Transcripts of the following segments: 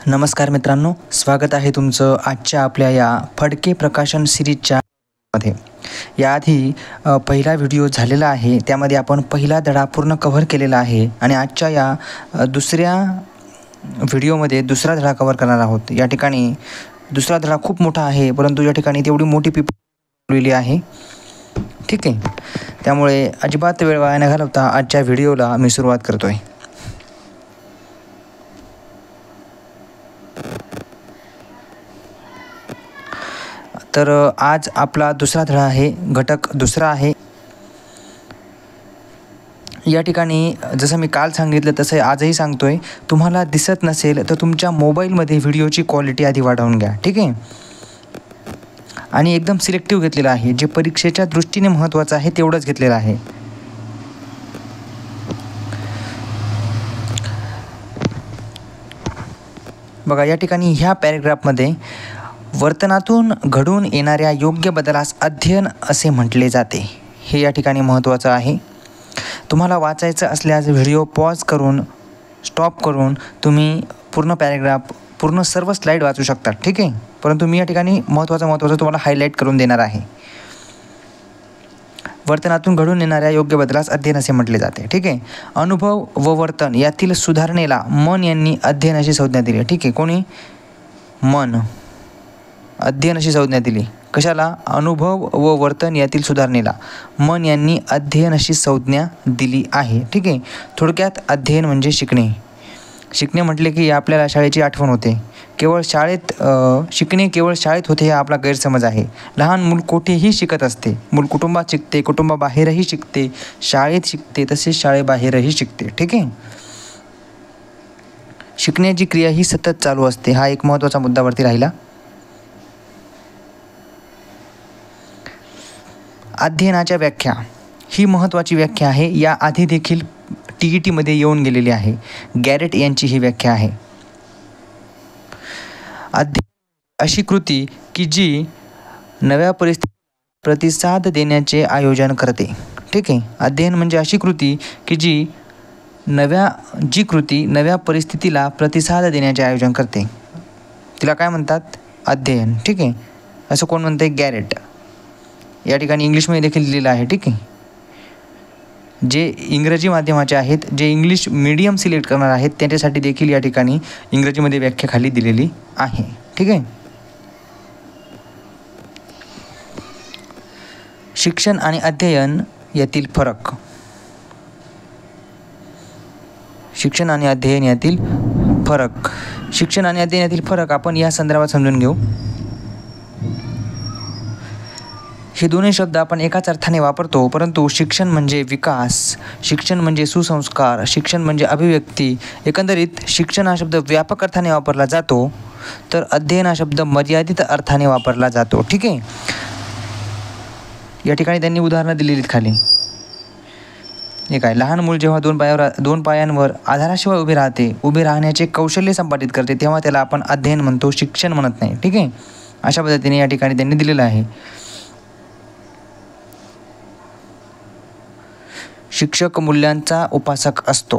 नमस्कार मित्रांनो, स्वागत आहे तुमचं आजच्या आपल्या या फडके प्रकाशन सिरीजच्या मध्ये। याआधी पहिला व्हिडिओ झालेला आहे, त्यामध्ये आपण पहिला धडा पूर्ण कव्हर केलेला आहे आणि आजच्या या दुसऱ्या व्हिडिओमध्ये दुसरा धडा कव्हर करणार आहोत। या ठिकाणी दुसरा धडा खूप मोठा आहे, परंतु या ठिकाणी तेवढी मोठी लिहिली आहे, ठीक आहे। त्यामुळे अजिबात वेळ वाया न घालवता आजच्या व्हिडिओला मी सुरुवात करतोय। तर आज आपला दुसरा धडा आहे, घटक दुसरा आहे। या ठिकाणी जसं मी काल सांगितलं तसं आजही सांगतोय, तुम्हाला दिसत नसेल तर तुमच्या मोबाईलमध्ये व्हिडिओची क्वालिटी आधी वाढवून घ्या, ठीक आहे। आणि एकदम सिलेक्टिव्ह घेतलेलं आहे, जे परीक्षेच्या दृष्टीने महत्त्वाचं आहे तेवढंच घेतलेलं आहे। बघा, या ठिकाणी ह्या पॅरेग्राफमध्ये वर्तनातून घडून येणाऱ्या योग्य बदलास अध्ययन असे म्हटले जाते, हे या ठिकाणी महत्त्वाचं आहे। तुम्हाला वाचायचं असल्यास व्हिडिओ पॉज करून स्टॉप करून तुम्ही पूर्ण पॅरेग्राफ पूर्ण सर्व स्लाईड वाचू शकता, ठीक आहे। परंतु मी या ठिकाणी महत्त्वाचं तुम्हाला हायलाईट करून देणार आहे। वर्तनातून घडून येणाऱ्या योग्य बदलास अध्ययन असे म्हटले जाते, ठीक आहे। अनुभव व वर्तन यातील सुधारणेला मन यांनी अध्ययन अशी संज्ञा दिली, ठीक आहे। कोणी? मन अध्ययन अशी संज्ञा दिली। कशाला? अनुभव व वर्तन यातील सुधारणेला मन यांनी अध्ययन अशी संज्ञा दिली आहे, ठीक आहे। थोडक्यात अध्ययन म्हणजे शिकणे। शिकणे म्हटले की आपल्याला शाळेची आठवण होते। केवळ शाळेत शिकणे केवळ शाळेत होते हा आपला गैरसमज आहे। लहान मूल कोठेही शिकत असते। मूल कुटुंबात शिकते, कुटुंबाबाहेरही शिकते, शाळेत शिकते, तसेच शाळेबाहेरही शिकते, ठीक आहे। शिकण्याची क्रिया ही सतत चालू असते, हा एक महत्त्वाचा मुद्दावरती राहिला। अध्ययनाच्या व्याख्या ही महत्त्वाची व्याख्या आहे, या आधी देखील TETमध्ये येऊन गेलेली आहे। गॅरेट यांची ही व्याख्या आहे। अध्ययन अशी कृती की जी नव्या परिस्थितीला प्रतिसाद देण्याचे आयोजन करते, ठीक आहे। अध्ययन म्हणजे अशी कृती की जी नव्या परिस्थितीला प्रतिसाद देण्याचे आयोजन करते, तिला काय म्हणतात? अध्ययन, ठीक आहे। असं कोण म्हणते? गॅरेट। या ठिकाणी इंग्लिशमध्ये देखील दिलेलं आहे, ठीक आहे। जे इंग्रजी माध्यमाचे आहेत, जे इंग्लिश मीडियम सिलेक्ट करणार आहेत त्यांच्यासाठी देखील या ठिकाणी इंग्रजीमध्ये व्याख्या खाली दिलेली आहे, ठीक आहे। शिक्षण आणि अध्ययन यातील फरक। शिक्षण आणि अध्ययन यातील फरक। शिक्षण आणि अध्ययन यातील फरक आपण या संदर्भात समजून घेऊ। हे दोन्ही शब्द आपण एकाच अर्थाने वापरतो, परंतु शिक्षण म्हणजे विकास, शिक्षण म्हणजे सुसंस्कार, शिक्षण म्हणजे अभिव्यक्ती। एकंदरीत शिक्षण हा शब्द व्यापक अर्थाने वापरला जातो, तर अध्ययन हा शब्द मर्यादित अर्थाने वापरला जातो, ठीक आहे। या ठिकाणी त्यांनी उदाहरणं दिलेली खाली। एक आहे, लहान मूल जेव्हा दोन पायांवर आधाराशिवाय उभे राहण्याचे कौशल्य संपादित करते, तेव्हा त्याला आपण अध्ययन म्हणतो, शिक्षण म्हणत नाही, ठीक आहे। अशा पद्धतीने या ठिकाणी त्यांनी दिलेलं आहे। शिक्षक मूल्यांचा उपासक असतो।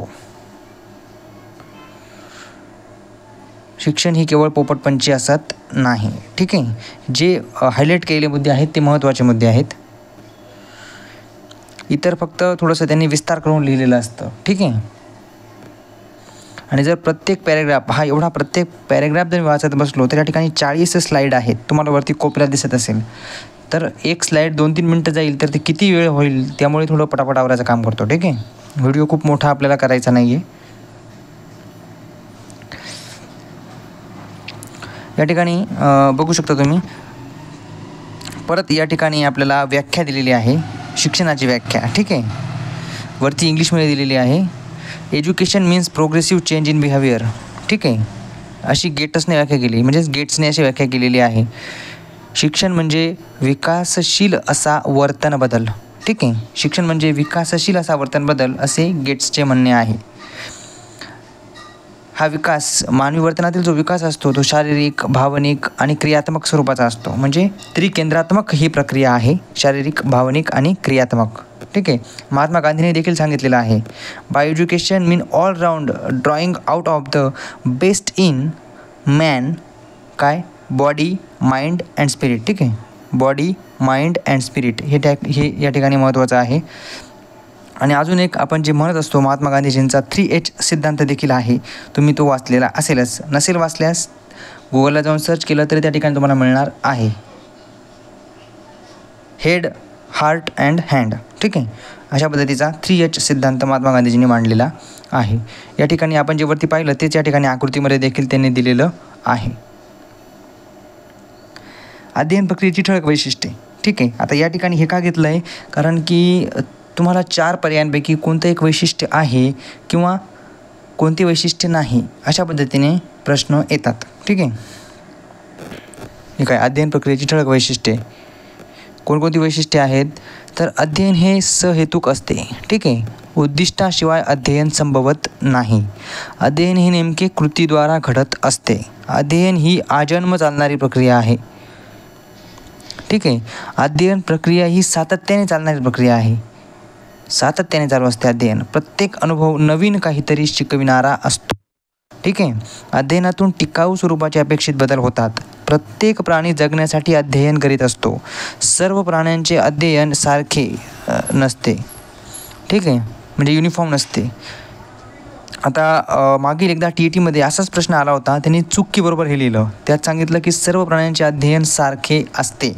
शिक्षण ही केवळ पोपटपंची असत नाही, ठीक आहे। जे हायलाईट केलेले मुद्दे आहेत ते महत्त्वाचे मुद्दे आहेत। इतर फक्त थोडंसं त्यांनी विस्तार करून लिहिलेलं असतं, ठीक आहे। आणि जर प्रत्येक पॅरेग्राफ जर वाचत बसलो तर या ठिकाणी 40 स्लाईड आहेत, तुम्हाला वरती कोपऱ्यात दिसत असेल। तर एक स्लाईड 2-3 मिनटं जाईल तर ते किती वेळ होईल, त्यामुळे थोडं पटापट आवरायचं काम करतो, ठीक आहे। व्हिडिओ खूप मोठा आपल्याला करायचा नाही आहे। या ठिकाणी बघू शकता तुम्ही, परत या ठिकाणी आपल्याला व्याख्या दिलेली आहे, शिक्षणाची व्याख्या, ठीक आहे। वरती इंग्लिशमध्ये दिलेली आहे। Education means progressive change in behaviour, ठीक आहे। अशी गेट्सने व्याख्या केली, म्हणजेच गेट्सने अशी व्याख्या केलेली आहे। शिक्षण म्हणजे विकासशील असा वर्तन बदल, ठीक आहे। शिक्षण म्हणजे विकासशील असा वर्तन बदल असे गेट्सचे म्हणणे आहे। हा विकास, मानवी वर्तनातील जो विकास असतो तो शारीरिक, भावनिक आणि क्रियात्मक स्वरूपाचा असतो, म्हणजे त्रिकेंद्रात्मक ही प्रक्रिया आहे, शारीरिक, भावनिक आणि क्रियात्मक, ठीक आहे। महात्मा गांधींनी देखील सांगितलेलं आहे, by education mean all round drawing out of the best in man काय बॉडी माइंड अँड स्पिरिट, ठीक आहे. बॉडी माइंड अँड स्पिरिट हे या ठिकाणी महत्त्वाचं आहे. आणि अजून एक आपण जे म्हणत असतो महात्मा गांधीजींचा 3H सिद्धांत देखील आहे. तुम्ही तो वाचलेला असेलच, नसेल वाचल्यास गुगलला जाऊन सर्च केलं तरी त्या ठिकाणी तुम्हाला मिळणार आहे. हेड, हार्ट अँड हँड, ठीक आहे. अशा पद्धतीचा 3H सिद्धांत महात्मा गांधीजींनी मांडलेला आहे. या ठिकाणी आपण जे वरती पाहिलं तेच या ठिकाणी आकृतीमध्ये देखील त्यांनी दिलेलं आहे. अध्ययन प्रक्रियेची ठळक वैशिष्ट्ये, ठीक आहे. आता या ठिकाणी हे का घेतलं आहे, कारण की तुम्हाला 4 पर्यायांपैकी कोणतं एक वैशिष्ट्य आहे किंवा कोणती वैशिष्ट्य नाही अशा पद्धतीने प्रश्न येतात, ठीक आहे. हे काय अध्ययन प्रक्रियेची ठळक वैशिष्ट्ये, कोणकोणती वैशिष्ट्ये आहेत, तर अध्ययन हे सहेतुक असते, ठीक आहे. उद्दिष्टाशिवाय अध्ययन संभवत नाही. अध्ययन हे नेमके कृतीद्वारा घडत असते. अध्ययन ही आजन्म चालणारी प्रक्रिया आहे, ठीक आहे. अध्ययन प्रक्रिया ही सातत्याने चालणारी प्रक्रिया आहे. सातत्याने चालू असते अध्ययन. प्रत्येक अनुभव नवीन काहीतरी शिकविणारा असतो, ठीक आहे. अध्ययनातून टिकाऊ स्वरूपाचे अपेक्षित बदल होतात. प्रत्येक प्राणी जगण्यासाठी अध्ययन करीत असतो. सर्व प्राण्यांचे अध्ययन सारखे नसते, ठीक आहे, म्हणजे युनिफॉर्म नसते. आता मागील एकदा TETमध्ये असाच प्रश्न आला होता, त्यांनी चूक की बरोबर हे लिहिलं. त्यात सांगितलं की सर्व प्राण्यांचे अध्ययन सारखे असते.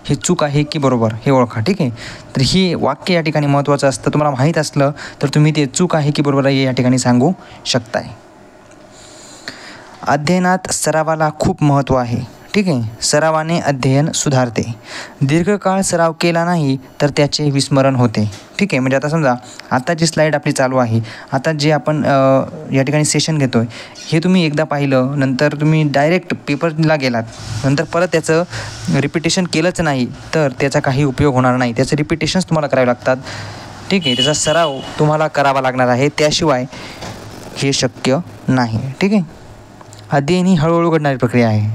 हे चूक आहे की बरोबर हे ओळखा, ठीक आहे. तर ही वाक्य या ठिकाणी महत्त्वाचं असतं. तुम्हाला माहीत असलं तर तुम्ही ते चूक आहे की बरोबर आहे या ठिकाणी सांगू शकताय. अध्ययनात सरावाला खूप महत्त्व आहे, ठीक आहे. सरावाने अध्ययन सुधारते. दीर्घकाळ सराव केला नाही तर त्याचे विस्मरण होते, ठीक आहे. म्हणजे आता समजा आता जी स्लाईड आपली चालू आहे, आता जे आपण या ठिकाणी सेशन घेतो आहे, हे तुम्ही एकदा पाहिलं, नंतर तुम्ही डायरेक्ट पेपरला गेलात, नंतर परत त्याचं रिपिटेशन केलंच नाही तर त्याचा काही उपयोग होणार नाही. त्याचं रिपिटेशन्स तुम्हाला करावे लागतात, ठीक आहे. त्याचा सराव तुम्हाला करावा लागणार आहे, त्याशिवाय हे शक्य नाही, ठीक आहे. अध्ययन ही हळूहळू घडणारी प्रक्रिया आहे.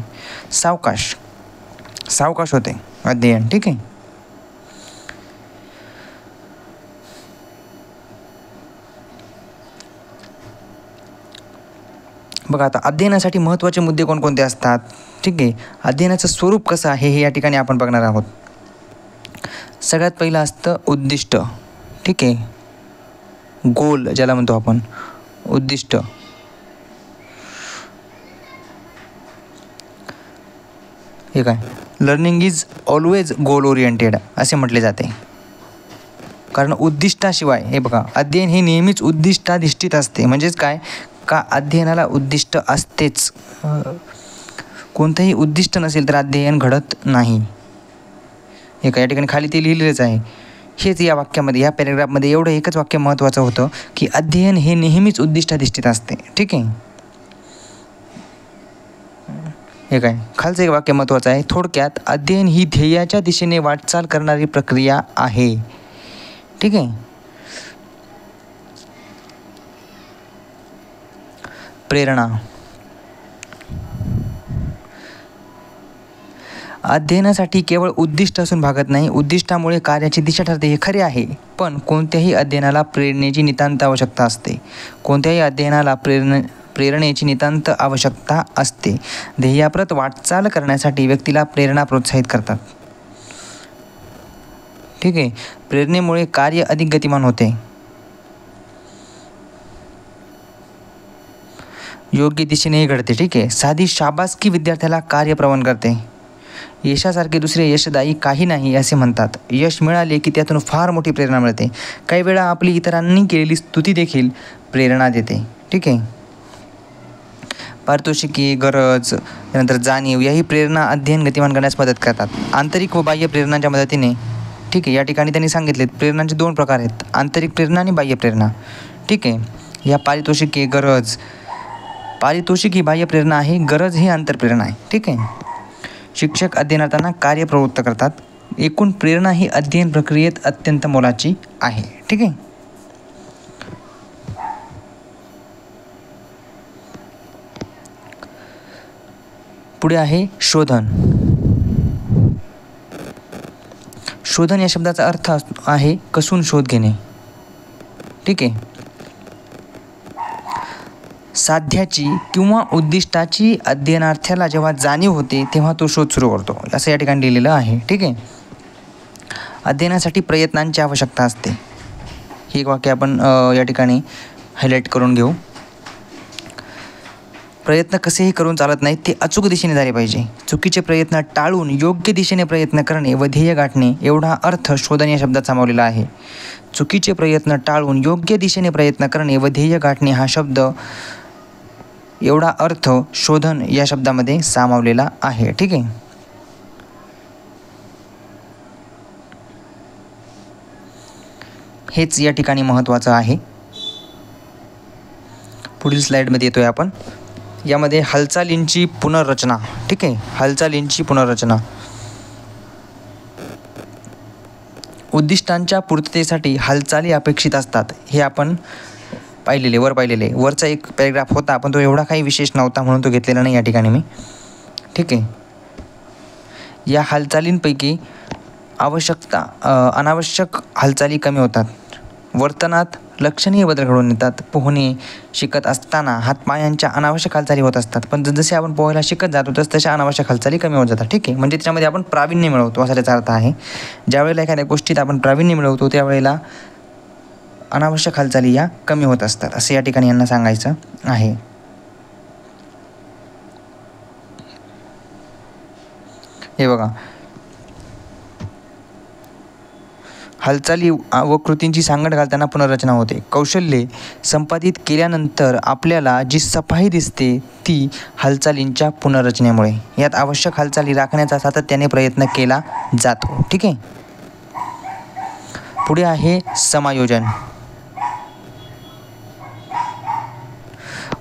सावकाश होते अध्ययन, ठीक आहे. बघा आता अध्ययनासाठी महत्त्वाचे मुद्दे कोणकोणते असतात, ठीक आहे. अध्ययनाचं स्वरूप कसं आहे हे या ठिकाणी आपण बघणार आहोत. सगळ्यात पहिलं असतं उद्दिष्ट, ठीक आहे. गोल ज्याला म्हणतो आपण, उद्दिष्ट. हे काय learning is always goal oriented असे म्हटले जाते. कारण उद्दिष्टाशिवाय, हे बघा, अध्ययन हे नेहमीच उद्दिष्टाधिष्ठित असते. म्हणजेच काय का अध्ययनाला उद्दिष्ट असतेच. कोणतंही उद्दिष्ट नसेल तर अध्ययन घडत नाही. हे काय या ठिकाणी खाली ते लिहिलेलंच आहे. हेच या वाक्यामध्ये, या पॅरेग्राफमध्ये एवढं एकच वाक्य महत्त्वाचं होतं की अध्ययन हे नेहमीच उद्दिष्टाधिष्ठित असते, ठीक आहे. हे काय खालचं एक वाक्य महत्त्वाचं आहे. थोडक्यात अध्ययन ही ध्येयाच्या दिशेने वाटचाल करणारी प्रक्रिया आहे, ठीक आहे. प्रेरणा. अध्ययनासाठी केवळ उद्दिष्ट असून भागत नाही. उद्दिष्टामुळे कार्याची दिशा ठरते हे खरे आहे, पण कोणत्याही अध्ययनाला प्रेरणेची नितांत आवश्यकता असते. कोणत्याही अध्ययनाला प्रेरणेची नितांत आवश्यकता असते. ध्येयाप्रत वाटचाल करण्यासाठी व्यक्तीला प्रेरणा प्रोत्साहित करतात, ठीक आहे. प्रेरणेमुळे कार्य अधिक गतिमान होते. योग्य दिशेनेही घडते, ठीक आहे. साधी शाबासकी विद्यार्थ्याला कार्य प्रवण करते. यशासारखे दुसरे यशदायी काही नाही असे म्हणतात. यश मिळाले की त्यातून फार मोठी प्रेरणा मिळते. काही वेळा आपली इतरांनी केलेली स्तुती देखील प्रेरणा देते, ठीक आहे. पारितोषिके, गरज, त्यानंतर जाणीव याही प्रेरणा अध्ययन गतिमान करण्यास मदत करतात. आंतरिक व बाह्य प्रेरणांच्या मदतीने, ठीक आहे. या ठिकाणी त्यांनी सांगितले प्रेरणांचे 2 प्रकार आहेत, आंतरिक प्रेरणा आणि बाह्य प्रेरणा, ठीक आहे. या पारितोषिके, गरज, पारितोषिक ही बाह्य प्रेरणा आहे, गरज ही आंतरप्रेरणा आहे, ठीक आहे. शिक्षक अध्ययनार्थांना कार्य प्रवृत्त करतात. एकूण प्रेरणा ही अध्ययन प्रक्रियेत अत्यंत मोलाची आहे, ठीक आहे. पुढे आहे शोधन. शोधन या शब्दाचा अर्थ आहे कसून शोध घेणे, ठीक आहे. साध्याची किंवा उद्दिष्टाची अध्ययनार्थ्याला जेव्हा जाणीव होते तेव्हा तो शोध सुरू करतो, असं या ठिकाणी लिहिलेलं आहे. ठीक आहे. अध्ययनासाठी प्रयत्नांची आवश्यकता असते. ही एक वाक्य आपण या ठिकाणी हायलाईट करून घेऊ. प्रयत्न कसेही करून चालत नाहीत, ते अचूक दिशेने झाले पाहिजे. चुकीचे प्रयत्न टाळून योग्य दिशेने प्रयत्न करणे व ध्येय गाठणे एवढा अर्थ शोधन या शब्दात सामावलेला आहे. चुकीचे प्रयत्न टाळून योग्य दिशेने प्रयत्न करणे व ध्येय गाठणे हा शब्द एवढा अर्थ शोधन या शब्दामध्ये सामावलेला आहे. ठीक आहे. हेच या ठिकाणी महत्त्वाचं आहे. पुढील स्लाईडमध्ये येतोय आपण. यामध्ये हालचालींची पुनर्रचना. ठीक आहे. हालचालींची पुनर्रचना. उद्दिष्टांच्या पूर्ततेसाठी हालचाली अपेक्षित असतात, हे आपण वर पाहिलेले. वरचा एक पॅरेग्राफ होता पण तो एवढा काही विशेष नव्हता म्हणून तो घेतलेला नाही या ठिकाणी मी. ठीक आहे. या हालचालींपैकी अनावश्यक हालचाली कमी होतात. वर्तनात लक्षणीय बदल घडून येतात. पोहणे शिकत असताना हातपायांच्या अनावश्यक हालचाली होत असतात, पण जसे आपण पोहायला शिकत जातो तशा अनावश्यक हालचाली कमी होत जातात. ठीक आहे. म्हणजे त्याच्यामध्ये आपण प्रावीण्य मिळवतो असा त्याचा अर्थ आहे. ज्यावेळेला एखाद्या गोष्टीत आपण प्रावीण्य मिळवतो त्यावेळेला अनावश्यक हालचाली या कमी होत असतात, असं या ठिकाणी यांना सांगायचं आहे. हे बघा, हालचाली व कृतींची सांगड घालताना पुनर्रचना होते. कौशल्ये संपादित केल्यानंतर आपल्याला जी सफाई दिसते ती हालचालींच्या पुनर्रचनेमुळे. यात आवश्यक हालचाली राखण्याचा सातत्याने प्रयत्न केला जातो. ठीक आहे. पुढे आहे समायोजन.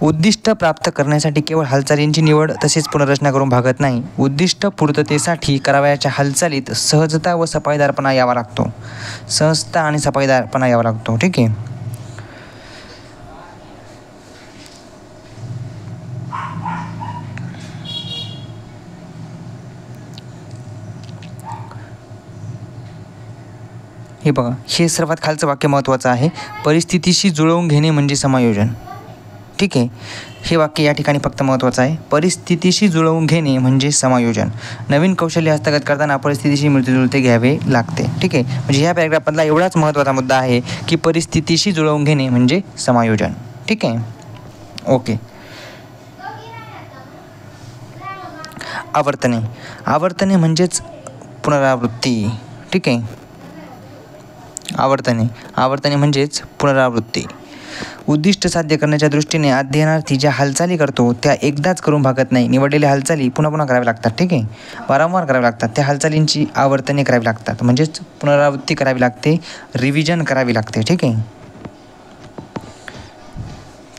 उद्दिष्ट प्राप्त करण्यासाठी केवळ हालचालींची निवड तसेच पुनर्रचना करून भागत नाही. उद्दिष्ट पूर्ततेसाठी करावयाच्या हालचालीत सहजता व सफाईदारपणा यावा लागतो. सहजता आणि सफाईदारपणा यावा लागतो. ठीक आहे. हे बघा, हे सर्वात खालचं वाक्य महत्त्वाचं आहे. परिस्थितीशी जुळवून घेणे म्हणजे समायोजन. ठीक आहे. हे वाक्य या ठिकाणी फक्त महत्त्वाचं आहे. परिस्थितीशी जुळवून घेणे म्हणजे समायोजन. नवीन कौशल्य हस्तगत करताना परिस्थितीशी मिळते घ्यावे लागते. ठीक आहे. म्हणजे ह्या पॅरेग्राफमधला एवढाच महत्त्वाचा मुद्दा आहे की परिस्थितीशी जुळवून घेणे म्हणजे समायोजन. ठीक आहे. ओके. आवर्तने म्हणजेच पुनरावृत्ती. ठीक आहे. आवर्तने म्हणजेच पुनरावृत्ती. उद्दिष्ट साध्य करण्याच्या दृष्टीने अध्ययनार्थी ज्या हालचाली करतो त्या एकदाच करून भागत नाही. निवडलेल्या हालचाली पुन्हा पुन्हा कराव्या लागतात. ठीक आहे. वारंवार कराव्या लागतात. त्या हालचालींची आवर्तने करावी लागतात, म्हणजेच पुनरावृत्ती करावी लागते, रिव्हिजन करावी लागते. ठीक आहे.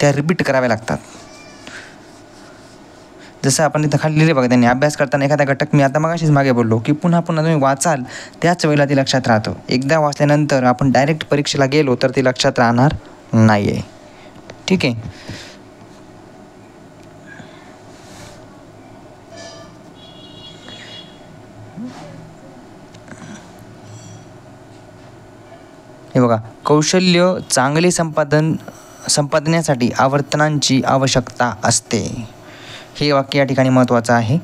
त्या रिपीट कराव्या लागतात. जसं आपण इथं खाली लिहिले बघा, त्यांनी अभ्यास करताना एखादा घटक, मी आता मगाशीच मागे बोललो की पुन्हा पुन्हा तुम्ही वाचाल त्याच वेळेला ते लक्षात राहतं. एकदा वाचल्यानंतर आपण डायरेक्ट परीक्षेला गेलो तर ते लक्षात राहणार नाही आहे. ठीक आहे. हे बघा, कौशल्य चांगले संपादनासाठी आवर्तनांची आवश्यकता असते. हे वाक्य या ठिकाणी महत्त्वाचं आहे.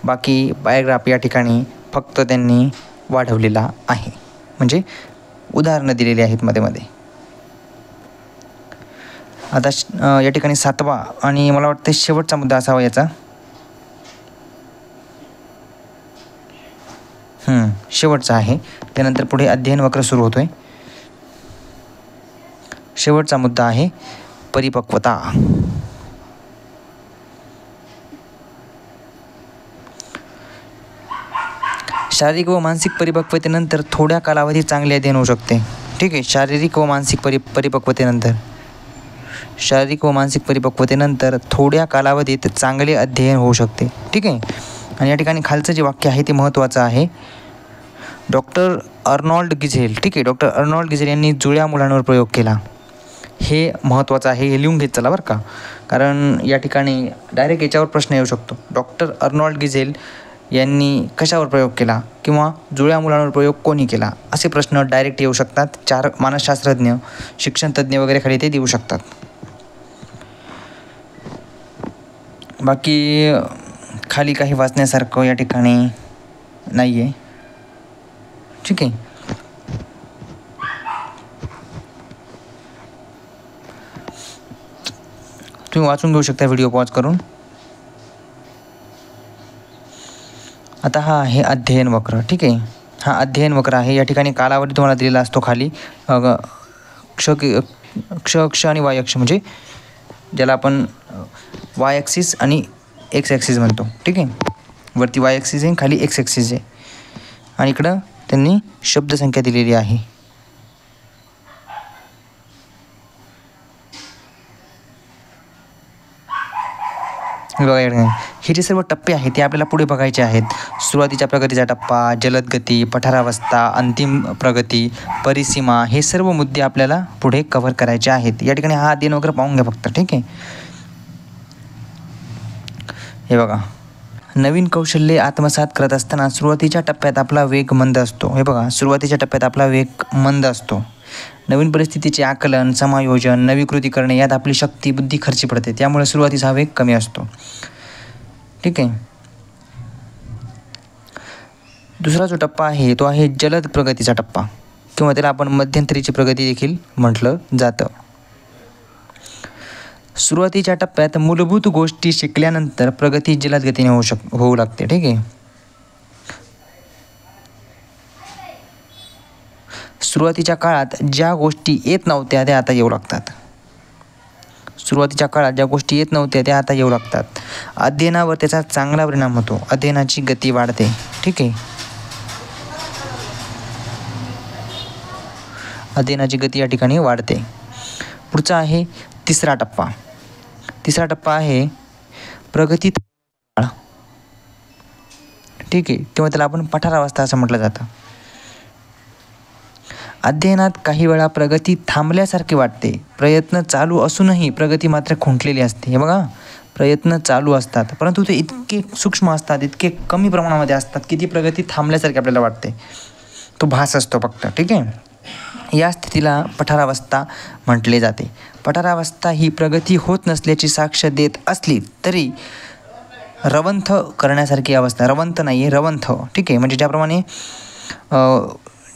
बाकी पॅरेग्राफ या ठिकाणी फक्त त्यांनी वाढवलेला आहे, म्हणजे उदाहरणं दिलेली आहेत मध्ये. आता या ठिकाणी 7वा आणि मला वाटते शेवटचा मुद्दा असावा याचा. शेवटचा आहे. त्यानंतर पुढे अध्ययन वक्र सुरू होतोय. शेवटचा मुद्दा आहे परिपक्वता. शारीरिक व मानसिक परिपक्वतेनंतर थोड्या कालावधीत चांगले अध्ययन होऊ शकते. ठीक आहे. शारीरिक व मानसिक परिपक्वतेनंतर थोड्या कालावधीत चांगले अध्ययन होऊ शकते. ठीक आहे. आणि या ठिकाणी खालचं जे वाक्य आहे ते महत्त्वाचं आहे. Doctor Arnold Giselle. ठीक आहे. डॉक्टर अर्नॉल्ड गिझेल यांनी जुळ्या मुलांवर प्रयोग केला. हे महत्त्वाचं आहे. हे लिहून घेत चला बरं का, कारण या ठिकाणी डायरेक्ट याच्यावर प्रश्न येऊ शकतो. डॉक्टर अर्नॉल्ड गिझेल यांनी कशावर प्रयोग केला किंवा जुळ्या मुलांवर प्रयोग कोणी केला, असे प्रश्न डायरेक्ट येऊ शकतात. 4 मानसशास्त्रज्ञ, शिक्षणतज्ज्ञ वगैरे खाली ते देऊ शकतात. बाकी खाली काही वाचण्यासारखं या ठिकाणी नाही आहे. ठीक आहे. तुम्ही वाचून घेऊ शकता व्हिडिओ पॉज करून. आता हा आहे अध्ययन वक्र. ठीक आहे. हा अध्ययन वक्र आहे. या ठिकाणी कालावधी तुम्हाला दिलेला असतो खाली क्ष आणि वाय अक्ष, म्हणजे ज्याला आपण वाय ॲक्सिस आणि एक्स ॲक्सिस म्हणतो. ठीक आहे. वरती वाय ॲक्सिस आहे, खाली एक्स ॲक्सिस आहे, आणि इकडं त्यांनी शब्दसंख्या दिलेली आहे. बघा हे जे सर्व टप्पे आहेत ते आपल्याला पुढे बघायचे आहेत. सुरुवातीच्या प्रगतीचा टप्पा, जलद गती, पठारावस्था, अंतिम प्रगती, परिसीमा, हे सर्व मुद्दे आपल्याला पुढे कव्हर करायचे आहेत. या ठिकाणी हा अध्ययन वगैरे पाहून घ्या फक्त. ठीक आहे. हे बघा, नवीन कौशल्ये आत्मसात करत असताना सुरुवातीच्या टप्प्यात आपला वेग मंद असतो. हे बघा, सुरुवातीच्या टप्प्यात आपला वेग मंद असतो. नवीन परिस्थितीचे आकलन, समायोजन, नवी कृती करणे यात आपली शक्ती, बुद्धी खर्ची पडते. त्यामुळे सुरुवातीचा वेग कमी असतो. ठीक आहे. दुसरा जो टप्पा आहे तो आहे जलद प्रगतीचा टप्पा, किंवा त्याला आपण मध्यंतरीची प्रगती देखील म्हटलं जातं. सुरुवातीच्या टप्प्यात मूलभूत गोष्टी शिकल्यानंतर प्रगती जलद गतीने होऊ लागते. ठीक आहे. सुरुवातीच्या काळात ज्या गोष्टी येत नव्हत्या त्या आता येऊ लागतात. सुरुवातीच्या काळात ज्या गोष्टी येत नव्हत्या त्या आता येऊ लागतात. अध्ययनावर त्याचा चांगला परिणाम होतो. अध्ययनाची गती वाढते. ठीक आहे. अध्ययनाची गती या ठिकाणी वाढते. पुढचा आहे तिसरा टप्पा. तिसरा टप्पा आहे प्रगती. ठीक आहे. किंवा त्याला आपण पठारावस्था असं म्हटलं जातं. अध्ययनात काही वेळा प्रगती थांबल्यासारखी वाटते. प्रयत्न चालू असूनही प्रगती मात्र खुंटलेली असते. हे बघा, प्रयत्न चालू असतात परंतु ते इतके सूक्ष्म असतात, इतके कमी प्रमाणामध्ये असतात की ती प्रगती थांबल्यासारखी आपल्याला वाटते. तो भास असतो फक्त. ठीक आहे. या स्थितीला पठारावस्था म्हटले जाते. पठारावस्था ही प्रगती होत नसल्याची साक्ष देत असली तरी रवंथ करण्यासारखी अवस्था. रवंथ नाही आहे, रवंथ. ठीक आहे. म्हणजे ज्याप्रमाणे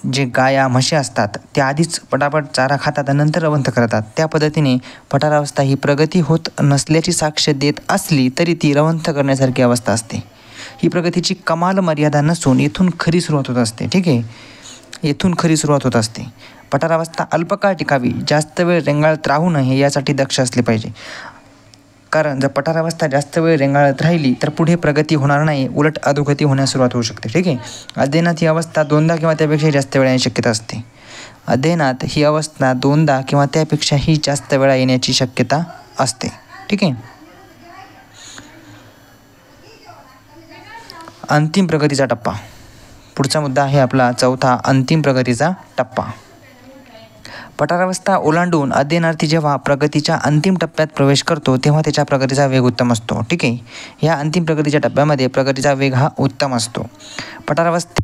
जे गाया म्हशी असतात त्या आधीच पटापट चारा खातात आणि नंतर रवंथ करतात, त्या पद्धतीने पठारावस्था ही प्रगती होत नसल्याची साक्ष देत असली तरी ती रवंथ करण्यासारखी अवस्था असते. ही प्रगतीची कमाल मर्यादा नसून येथून खरी सुरुवात होत असते. ठीक आहे. येथून खरी सुरुवात होत असते. पठारावस्था अल्पकाळ टिकावी, जास्त वेळ रेंगाळत राहू नये यासाठी दक्ष असले पाहिजे. कारण जर पठारावस्था जास्त वेळ रेंगाळत राहिली तर पुढे प्रगती होणार नाही, उलट अधोगती होण्यास सुरुवात होऊ शकते. ठीक आहे. अध्ययनात ही अवस्था 2दा किंवा त्यापेक्षा जास्त वेळा येण्याची शक्यता असते. अध्ययनात ही अवस्था 2दा किंवा त्यापेक्षाही जास्त वेळा येण्याची शक्यता असते. ठीक आहे. अंतिम प्रगतीचा टप्पा. पुढचा मुद्दा आहे आपला चौथा, अंतिम प्रगतीचा टप्पा. पठारावस्था ओलांडून अध्ययनार्थी जेव्हा प्रगतीच्या अंतिम टप्प्यात प्रवेश करतो तेव्हा त्याच्या प्रगतीचा वेग उत्तम असतो. ठीक आहे. या अंतिम प्रगतीच्या टप्प्यामध्ये प्रगतीचा वेग हा उत्तम असतो. पठारावस्थेत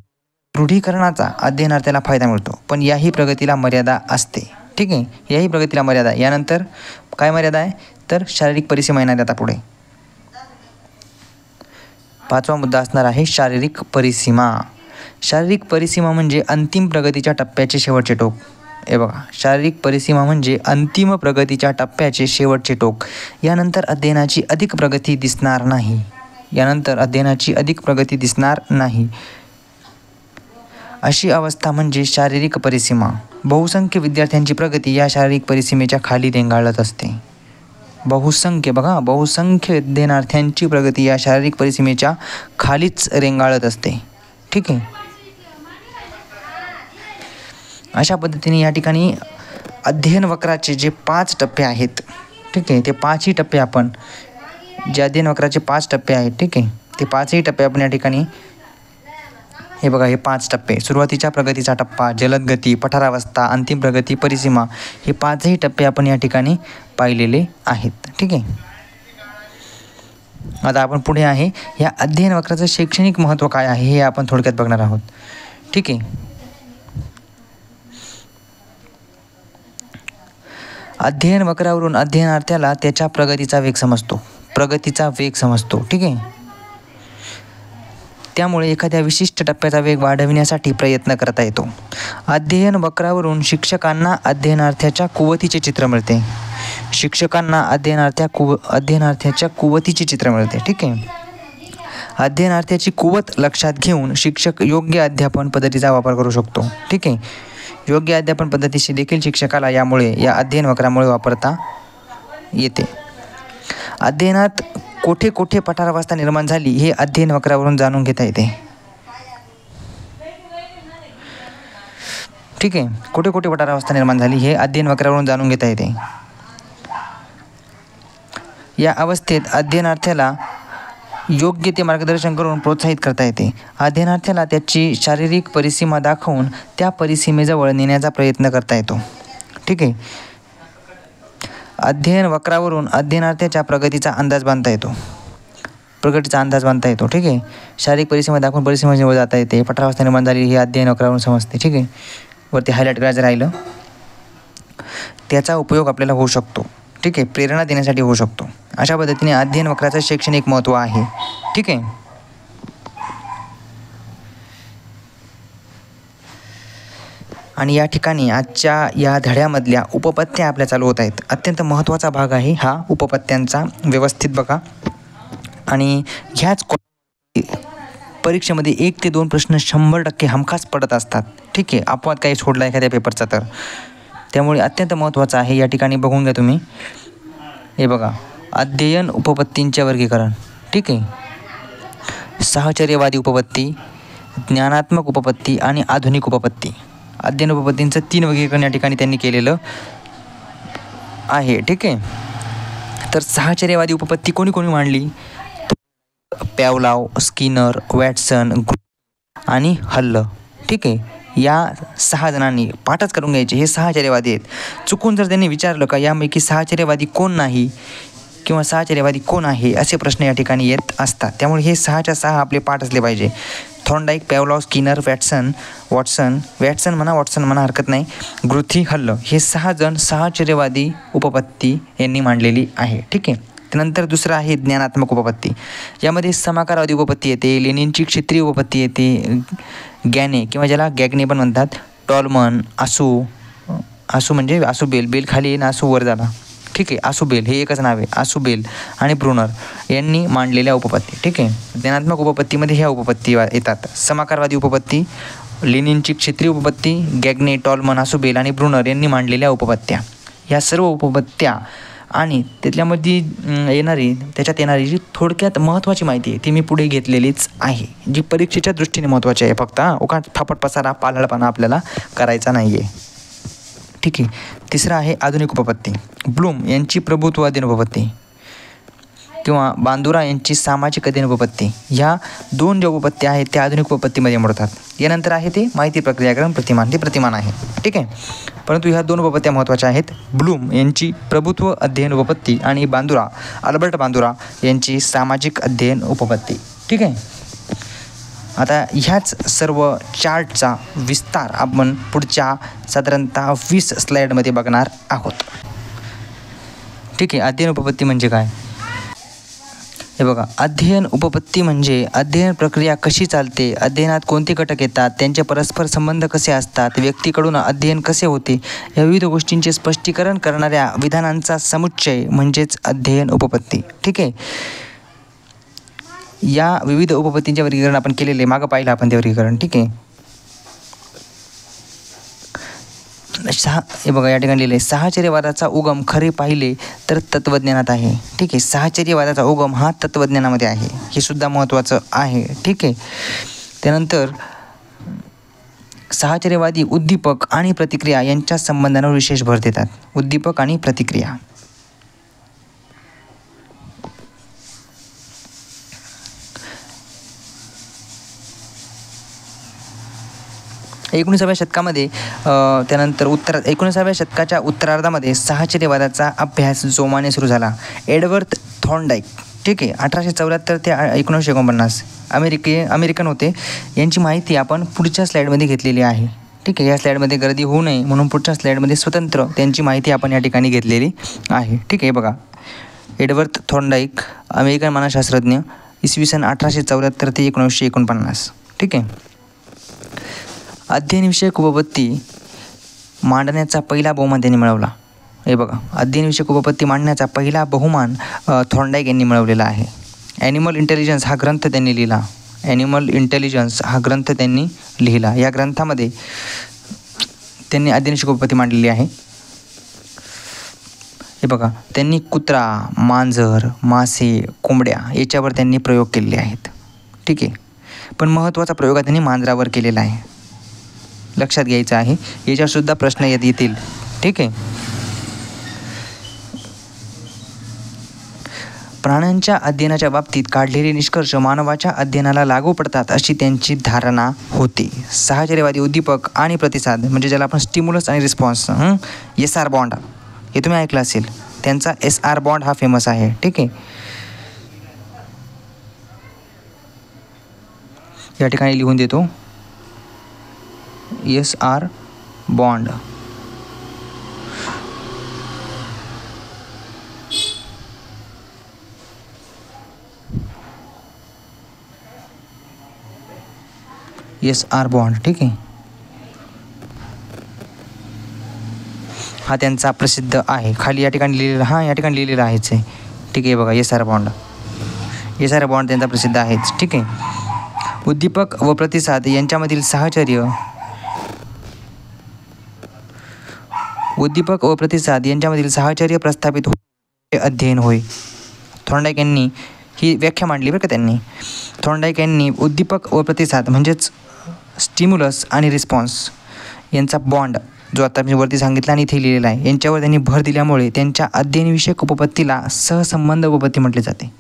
रूढीकरणाचा अध्ययनार्थ्याला फायदा मिळतो, पण याही प्रगतीला मर्यादा असते. ठीक आहे. याही प्रगतीला मर्यादा. यानंतर काय मर्यादा आहे तर शारीरिक परिसीमा येणार आता पुढे. पाचवा मुद्दा असणार आहे शारीरिक परिसीमा. शारीरिक परिसीमा म्हणजे अंतिम प्रगतीच्या टप्प्याचे शेवटचे टोक. हे बघा, शारीरिक परिसीमा म्हणजे अंतिम प्रगतीच्या टप्प्याचे शेवटचे टोक. यानंतर अध्ययनाची अधिक प्रगती दिसणार नाही. यानंतर अध्ययनाची अधिक प्रगती दिसणार नाही. अशी अवस्था म्हणजे शारीरिक परिसीमा. बहुसंख्य विद्यार्थ्यांची प्रगती या शारीरिक परिसीमेच्या खाली रेंगाळत असते. बहुसंख्य, बघा, बहुसंख्य अध्ययनार्थ्यांची प्रगती या शारीरिक परिसीमेच्या खालीच रेंगाळत असते. ठीक आहे. अशा पद्धतीने या ठिकाणी अध्ययन वक्राचे जे 5 टप्पे आहेत, ठीक आहे, ते 5ही टप्पे आपण, जे अध्ययन वक्राचे 5 टप्पे आहेत, ठीक आहे, ते 5ही टप्पे आपण या ठिकाणी, हे बघा, हे 5 टप्पे, सुरुवातीच्या प्रगतीचा टप्पा, जलद गती, पठारावस्था, अंतिम प्रगती, परिसीमा, हे 5ही टप्पे आपण या ठिकाणी पाहिलेले आहेत. ठीक आहे. आता आपण पुढे आहे या अध्ययन वक्राचं शैक्षणिक महत्त्व काय आहे हे आपण थोडक्यात बघणार आहोत. ठीक आहे. अध्ययन वक्रावरून अध्ययनार्थ्याला त्याच्या प्रगतीचा वेग समजतो. प्रगतीचा वेग समजतो. ठीक आहे. त्यामुळे एखाद्या विशिष्ट टप्प्याचा वेग वाढविण्यासाठी प्रयत्न करता येतो. अध्ययन वक्रावरून शिक्षकांना अध्ययनार्थ्याच्या कुवतीचे चित्र मिळते. शिक्षकांना अध्ययनार्थ्याच्या कुवतीचे चित्र मिळते. ठीक आहे. अध्ययनार्थ्याची कुवत लक्षात घेऊन शिक्षक योग्य अध्यापन पद्धतीचा वापर करू शकतो. ठीक आहे. योग्य अध्यापन पद्धतीशी देखील शिक्षकाला या अध्ययन वक्रामुळे वापरता येते. अध्ययनात कोठे कोठे पठारावस्था निर्माण झाली हे अध्ययन वक्रावरून जाणून घेता येते. ठीक आहे. कोठे कोठे पठारावस्था निर्माण झाली हे अध्ययन वक्रावरून जाणून घेता येते. या अवस्थेत अध्ययनार्थ्याला योग्य ते मार्गदर्शन करून प्रोत्साहित करता येते. अध्ययनार्थ्याला त्याची शारीरिक परिसीमा दाखवून त्या परिसीमेजवळ नेण्याचा प्रयत्न करता येतो. ठीक आहे. अध्ययन वक्रावरून अध्ययनार्थ्याच्या प्रगतीचा अंदाज बांधता येतो. ठीक आहे. शारीरिक परिसीमा दाखवून परिसीमेजवळ जाता येते. पठारावस्था निर्माण झाली हे अध्ययन वक्रावरून समजते. ठीक आहे. वरती हायलाईट करायचं राहिलं. त्याचा उपयोग आपल्याला होऊ शकतो. ठीक आहे. प्रेरणा देण्यासाठी होऊ शकतो. अशा पद्धतीने अध्ययन वक्राचं शैक्षणिक महत्त्व आहे. ठीक आहे. आणि या ठिकाणी आजच्या या धड्यामधल्या उपपत्त्या आपल्या चालू होत आहेत. अत्यंत महत्त्वाचा भाग आहे हा उपपत्त्यांचा. व्यवस्थित बघा. आणि ह्याच परीक्षेमध्ये 1 ते 2 प्रश्न 100% हमखास पडत असतात. ठीक आहे. अपवाद काही सोडला एखाद्या पेपरचा तर. त्यामुळे अत्यंत महत्त्वाचं आहे. या ठिकाणी बघून घ्या तुम्ही. हे बघा, अध्ययन उपपत्तींचे वर्गीकरण. ठीक आहे. साहचर्यवादी उपपत्ती, ज्ञानात्मक उपपत्ती आणि आधुनिक उपपत्ती. अध्ययन उपपत्तींचं 3 वर्गीकरण या ठिकाणी त्यांनी केलेलं आहे. ठीक आहे. तर साहचर्यवादी उपपत्ती कोणी कोणी मांडली? पॅवलॉव, स्किनर, वॅटसन आणि हल्ल. ठीक आहे. या 6 जणांनी पाठच करून घ्यायचे. हे साहचर्यवादी आहेत. चुकून जर त्यांनी विचारलं का यापैकी साहचर्यवादी कोण नाही किंवा साहचर्यवादी कोण आहे असे प्रश्न या ठिकाणी येत असतात. त्यामुळे हे 6च्या 6 आपले पाठ असले पाहिजे. थॉर्नडाईक, पॅवलॉव, स्किनर, वॅटसन म्हणा हरकत नाही, ग्रुथी, हल्ल हे 6 जण साहचर्यवादी उपपत्ती यांनी मांडलेली आहे. ठीक आहे. त्यानंतर दुसरं आहे ज्ञानात्मक उपपत्ती. यामध्ये समाकारवादी उपपत्ती येते, लेनिनची क्षेत्रीय उपपत्ती येते, गॅने किंवा ज्याला गॅग्ने पण म्हणतात, टॉलमन, आसू म्हणजे आसूबेल, बेल खाली येईन आसू वर झाला. ठीक आहे. आसूबेल हे एकच नाव आहे. आसूबेल आणि ब्रुनर यांनी मांडलेल्या उपपत्ती. ठीक आहे. ज्ञानात्मक उपपत्तीमध्ये ह्या उपपत्ती येतात. समाकारवादी उपपत्ती, लेनिनची क्षेत्रीय उपपत्ती, गॅग्ने, टॉलमन, आसूबेल आणि ब्रुनर यांनी मांडलेल्या उपपत्त्या. ह्या सर्व उपपत्त्या आणि त्याच्यामध्ये त्याच्यात येणारी जी थोडक्यात महत्त्वाची माहिती आहे ती मी पुढे घेतलेलीच आहे, जी परीक्षेच्या दृष्टीने महत्त्वाची आहे. फक्त उगाच फापट पसारा पालळपणा आपल्याला करायचा नाही आहे. ठीक आहे. तिसरं आहे आधुनिक उपपत्ती. ब्लूम यांची प्रभुत्व अध्ययन उपपत्ती किंवा बांदुरा यांची सामाजिक अध्ययन उपपत्ती. ह्या 2 ज्या उपपत्त्या आहेत त्या आधुनिक उपपत्तीमध्ये मोडतात. यानंतर आहे ते माहिती प्रक्रियाकरण प्रतिमान. ते प्रतिमान आहे. ठीक आहे. परंतु ह्या 2 उपपत्त्या महत्त्वाच्या आहेत. ब्लूम यांची प्रभुत्व अध्ययन उपपत्ती आणि अल्बर्ट बांदुरा यांची सामाजिक अध्ययन उपपत्ती. ठीक आहे. आता ह्याच सर्व चार्टचा विस्तार आपण पुढच्या साधारणतः 20 स्लाईडमध्ये बघणार आहोत. ठीक आहे. अध्ययन उपपत्ती म्हणजे काय? हे बघा, अध्ययन उपपत्ती म्हणजे अध्ययन प्रक्रिया कशी चालते, अध्ययनात कोणते घटक येतात, त्यांचे परस्पर संबंध कसे असतात, व्यक्तीकडून अध्ययन कसे होते, या विविध गोष्टींचे स्पष्टीकरण करणाऱ्या विधानांचा समुच्चय म्हणजेच अध्ययन उपपत्ती. ठीक आहे. या विविध उपपत्तींचे वर्गीकरण आपण केलेले मागं पाहिलं आपण ते वर्गीकरण. ठीक आहे. हे बघा, या ठिकाणी लिहिले साहचर्यवादाचा उगम खरे पाहिले तर तत्त्वज्ञानात आहे. ठीक आहे. साहचर्यवादाचा उगम हा तत्त्वज्ञानामध्ये आहे. हे सुद्धा महत्त्वाचं आहे. ठीक आहे. त्यानंतर साहचर्यवादी उद्दीपक आणि प्रतिक्रिया यांच्या संबंधांवर विशेष भर देतात. उद्दीपक आणि प्रतिक्रिया. 19व्या शतकामध्ये त्यानंतर 19व्या शतकाच्या उत्तरार्धामध्ये साहचर्यवादाचा अभ्यास जोमाने सुरू झाला. एडवर्ड थॉर्नडाईक, ठीक आहे, 1874 ते 1949 अमेरिकन होते. यांची माहिती आपण पुढच्या स्लाईडमध्ये घेतलेली आहे. ठीक आहे. या स्लाईडमध्ये गर्दी होऊ नये म्हणून पुढच्या स्लाईडमध्ये स्वतंत्र त्यांची माहिती आपण या ठिकाणी घेतलेली आहे. ठीक आहे. बघा, एडवर्ड थॉर्नडाईक, अमेरिकन मानसशास्त्रज्ञ, इसवी सन 1874 ते 1949. ठीक आहे. अध्ययनविषयक उपपत्ती मांडण्याचा पहिला बहुमान त्यांनी मिळवला. हे बघा, अध्ययनविषयक उपपत्ती मांडण्याचा पहिला बहुमान थॉर्नडाईक यांनी मिळवलेला आहे. ॲनिमल इंटेलिजन्स हा ग्रंथ त्यांनी लिहिला. ॲनिमल इंटेलिजन्स हा ग्रंथ त्यांनी लिहिला. या ग्रंथामध्ये त्यांनी अध्ययनविषयक उपपत्ती मांडलेली आहे. हे बघा, त्यांनी कुत्रा, मांजर, मासे, कोंबड्या याच्यावर त्यांनी प्रयोग केलेले आहेत. ठीक आहे. पण महत्त्वाचा प्रयोग हा त्यांनी मांजरावर केलेला आहे. लक्षात घ्यायचं आहे. याच्यावरसुद्धा प्रश्न येतील. ठीक आहे. प्राण्यांच्या अध्ययनाच्या बाबतीत काढलेले निष्कर्ष मानवाच्या अध्ययनाला लागू पडतात अशी त्यांची धारणा होती. साहचर्यवादी उद्दीपक आणि प्रतिसाद, म्हणजे ज्याला आपण स्टिम्युलस आणि रिस्पॉन्स, SR बॉन्ड, हे तुम्ही ऐकलं असेल. त्यांचा SR बॉन्ड हा फेमस आहे. ठीक आहे. या ठिकाणी लिहून देतो SR बॉन्ड. SR bond. ठीक आहे. हा त्यांचा प्रसिद्ध आहे. खाली या ठिकाणी लिहिलेला, या ठिकाणी लिहिलेला आहेच आहे. ठीक आहे. बघा, SR बॉन्ड. SR बॉन्ड त्यांचा प्रसिद्ध आहेच. ठीक आहे. उद्दीपक व प्रतिसाद यांच्यामधील साहचर्य, उद्दीपक व प्रतिसाद यांच्यामधील साहचर्य प्रस्थापित अध्ययन होय. थॉर्नडाईक यांनी ही व्याख्या मांडली बरं का त्यांनी. थॉर्नडाईक यांनी उद्दीपक व प्रतिसाद म्हणजेच स्टिम्युलस आणि रिस्पॉन्स यांचा बॉन्ड, जो आता मी वरती सांगितला आणि इथे लिहिलेला आहे, यांच्यावर त्यांनी भर दिल्यामुळे त्यांच्या अध्ययनविषयक उपपत्तीला सहसंबंध उपपत्ती म्हटले जाते.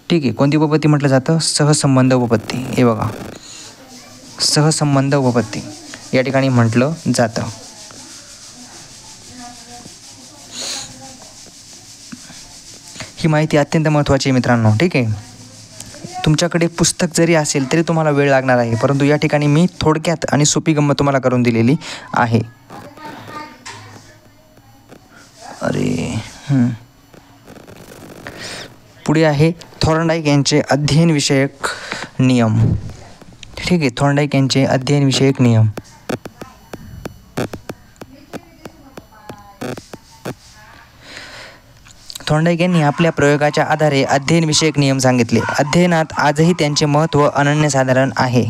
ठीक आहे. कोणती उपपत्ती म्हटलं जातं? सहसंबंध उपपत्ती. हे बघा, सहसंबंध उपपत्ती या ठिकाणी म्हटलं जातं. ही माहिती अत्यंत महत्त्वाची आहे मित्रांनो. ठीक आहे. तुमच्याकडे पुस्तक जरी असेल तरी तुम्हाला वेळ लागणार आहे, परंतु या ठिकाणी मी थोडक्यात आणि सोपी गंमत तुम्हाला करून दिलेली आहे. पुढे आहे थॉर्नडाईक यांचे अध्ययनविषयक नियम. ठीक आहे. थॉर्नडाईक यांचे अध्ययनविषयक नियम. थॉर्नडाईक यांनी आपल्या प्रयोगाच्या आधारे अध्ययनविषयक नियम सांगितले. अध्ययनात आजही त्यांचे महत्त्व अनन्यसाधारण आहे.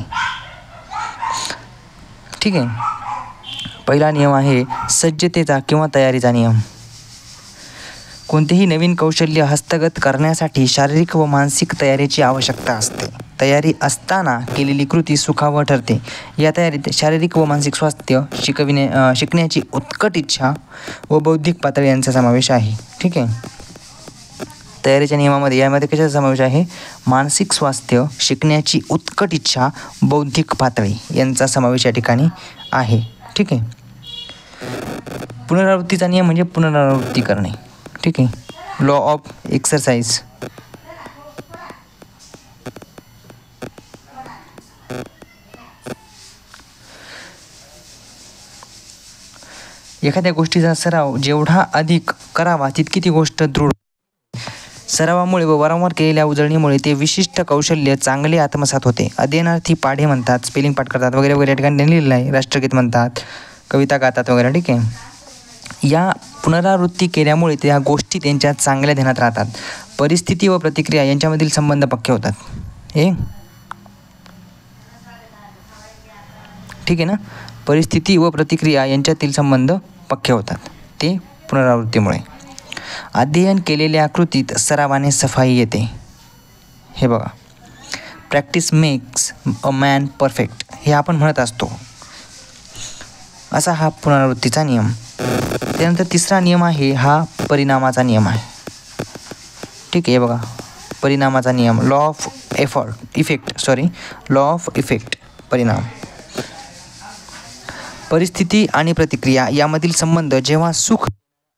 ठीक आहे. पहिला नियम आहे सज्जतेचा किंवा तयारीचा नियम. कोणतेही नवीन कौशल्य हस्तगत करण्यासाठी शारीरिक व मानसिक तयारीची आवश्यकता असते. तयारी असताना केलेली कृती सुखावह ठरते. या तयारीत शारीरिक व मानसिक स्वास्थ्य, शिकण्याची उत्कट इच्छा व बौद्धिक पातळी यांचा समावेश आहे. ठीक आहे. तयारीच्या नियमामध्ये यामध्ये कशाचा समावेश आहे? मानसिक स्वास्थ्य, शिकण्याची उत्कट इच्छा, बौद्धिक पातळी यांचा समावेश या ठिकाणी आहे. ठीक आहे. पुनरावृत्तीचा नियम म्हणजे पुनरावृत्ती करणे. ठीक आहे. Law of exercise. एखाद्या गोष्टीचा सराव जेवढा अधिक करावा तितकी ती गोष्ट दृढ. सरावामुळे व वारंवार केलेल्या उजळणीमुळे ते विशिष्ट कौशल्य चांगले आत्मसात होते. अध्ययनार्थी पाढे म्हणतात, स्पेलिंग पाठ करतात वगैरे वगैरे या ठिकाणी लिहिलेलं आहे. राष्ट्रगीत म्हणतात, कविता गातात वगैरे. ठीक आहे. या पुनरावृत्ती केल्यामुळे त्या गोष्टी त्यांच्या चांगल्या ध्यानात राहतात. परिस्थिती व प्रतिक्रिया यांच्यामधील संबंध पक्के होतात. हे ठीक आहे ना. परिस्थिती व प्रतिक्रिया यांच्यातील संबंध पक्के होतात ते पुनरावृत्तीमुळे. अध्ययन केलेल्या कृतीत सरावाने सफाई येते. हे बघा, practice makes a man perfect हे आपण म्हणत असतो. असा हा पुनरावृत्तीचा नियम. त्यानंतर तिसरा नियम आहे हा परिणामाचा नियम आहे. ठीक आहे. बघा, परिणामाचा नियम, लॉ ऑफ इफेक्ट. परिणाम. परिस्थिती आणि प्रतिक्रिया यामधील संबंध जेव्हा सुख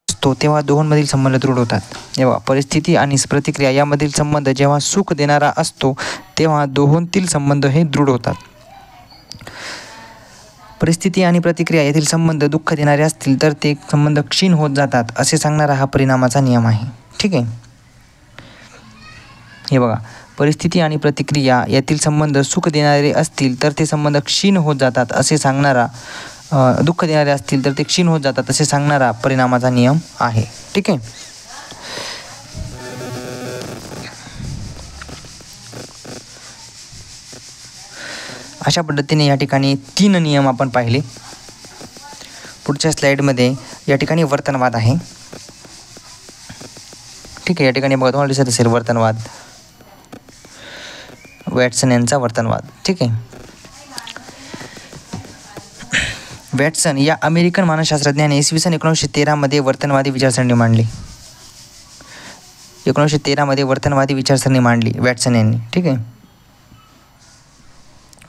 असतो तेव्हा दोहोंमधील संबंध दृढ होतात. तेव्हा परिस्थिती आणि प्रतिक्रिया यामधील संबंध जेव्हा सुख देणारा असतो तेव्हा दोहोंतील संबंध हे दृढ होतात. परिस्थिती आणि प्रतिक्रिया यातील संबंध दुःख देणारे असतील तर ते संबंध क्षीण होत जातात असे सांगणारा हा परिणामाचा नियम आहे. ठीक आहे. हे बघा, परिस्थिती आणि प्रतिक्रिया यातील संबंध सुख देणारे असतील तर ते संबंध क्षीण होत जातात असे सांगणारा, दुःख देणारे असतील तर ते क्षीण होत जातात असे सांगणारा परिणामाचा नियम आहे. ठीक आहे. अशा पद्धतीने या ठिकाणी 3 नियम आपण पाहिले. पुढच्या स्लाईडमध्ये या ठिकाणी वर्तनवाद आहे. ठीक आहे. या ठिकाणी बघा तुम्हाला दिसत असेल वर्तनवाद, वॅटसन यांचा वर्तनवाद. ठीक आहे. वॅटसन या अमेरिकन मानसशास्त्रज्ञाने इसवी सन 1913 मध्ये वर्तनवादी विचारसरणी मांडली. 1913 मध्ये वर्तनवादी विचारसरणी मांडली वॅटसन यांनी. ठीक आहे.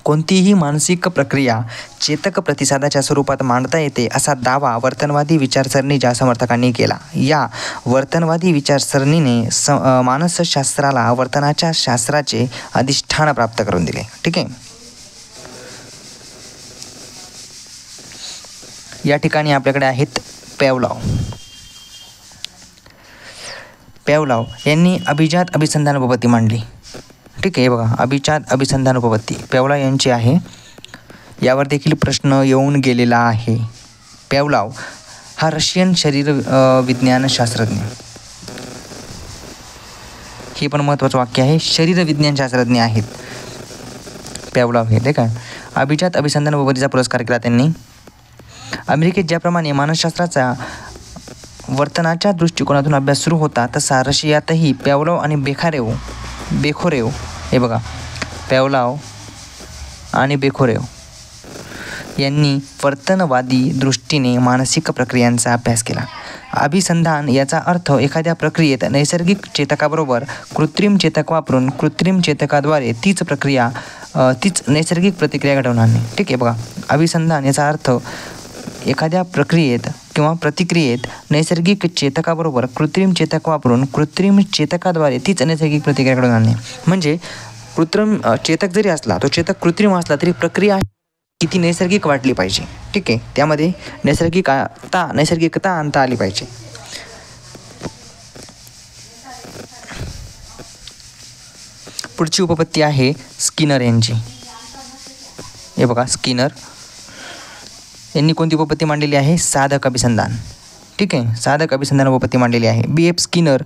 कोणतीही मानसिक प्रक्रिया चेतक प्रतिसादाच्या स्वरूपात मांडता येते असा दावा वर्तनवादी विचारसरणीच्या समर्थकांनी केला. या वर्तनवादी विचारसरणीने मानसशास्त्राला वर्तनाच्या शास्त्राचे अधिष्ठान प्राप्त करून दिले. ठीक आहे. या ठिकाणी आपल्याकडे आहेत पॅव्लॉव. पॅव्लॉव यांनी अभिजात अभिसंधान उपपत्ती मांडली. ठीक आहे. बघा, अभिजात अभिसंधान उपपत्ती पॅव्लॉव यांची आहे. यावर देखील प्रश्न येऊन गेलेला आहे. पॅव्लॉव हा रशियन शरीर विज्ञान शास्त्रज्ञ, हे पण महत्त्वाचं वाक्य आहे, शरीर विज्ञान शास्त्रज्ञ आहेत पॅव्लॉव हे. ठीक आहे. अभिजात अभिसंधान उपपत्तीचा पुरस्कार केला त्यांनी. अमेरिकेत ज्याप्रमाणे मानसशास्त्राचा वर्तनाच्या दृष्टिकोनातून अभ्यास सुरू होता तसा रशियातही पॅव्लॉव आणि बेखोरेव हे बघा, पॅव्लॉव आणि बेखोरेव यांनी वर्तनवादी दृष्टीने मानसिक प्रक्रियांचा अभ्यास केला. अभिसंधान याचा अर्थ एखाद्या प्रक्रियेत नैसर्गिक चेतकाबरोबर कृत्रिम चेतक वापरून कृत्रिम चेतकाद्वारे तीच नैसर्गिक प्रतिक्रिया घडवून आणणे. ठीक आहे. बघा, अभिसंधान याचा अर्थ एखाद्या प्रक्रियेत किंवा प्रतिक्रियेत नैसर्गिक चेतकाबरोबर कृत्रिम चेतक वापरून कृत्रिम चेतकाद्वारे तीच नैसर्गिक प्रतिक्रिया घडवून आणणे. म्हणजे कृत्रिम चेतक जरी असला, तो चेतक कृत्रिम असला तरी प्रक्रिया किती नैसर्गिक वाटली पाहिजे. ठीक आहे. त्यामध्ये नैसर्गिकता आणता आली पाहिजे. पुढची उपपत्ती आहे स्किनर यांची. हे बघा, स्किनर यांनी कोणती उपपत्ती मांडलेली आहे? साधक अभिसंधान. ठीक आहे. साधक अभिसंधान उपपत्ती मांडलेली आहे. B.F. स्किनर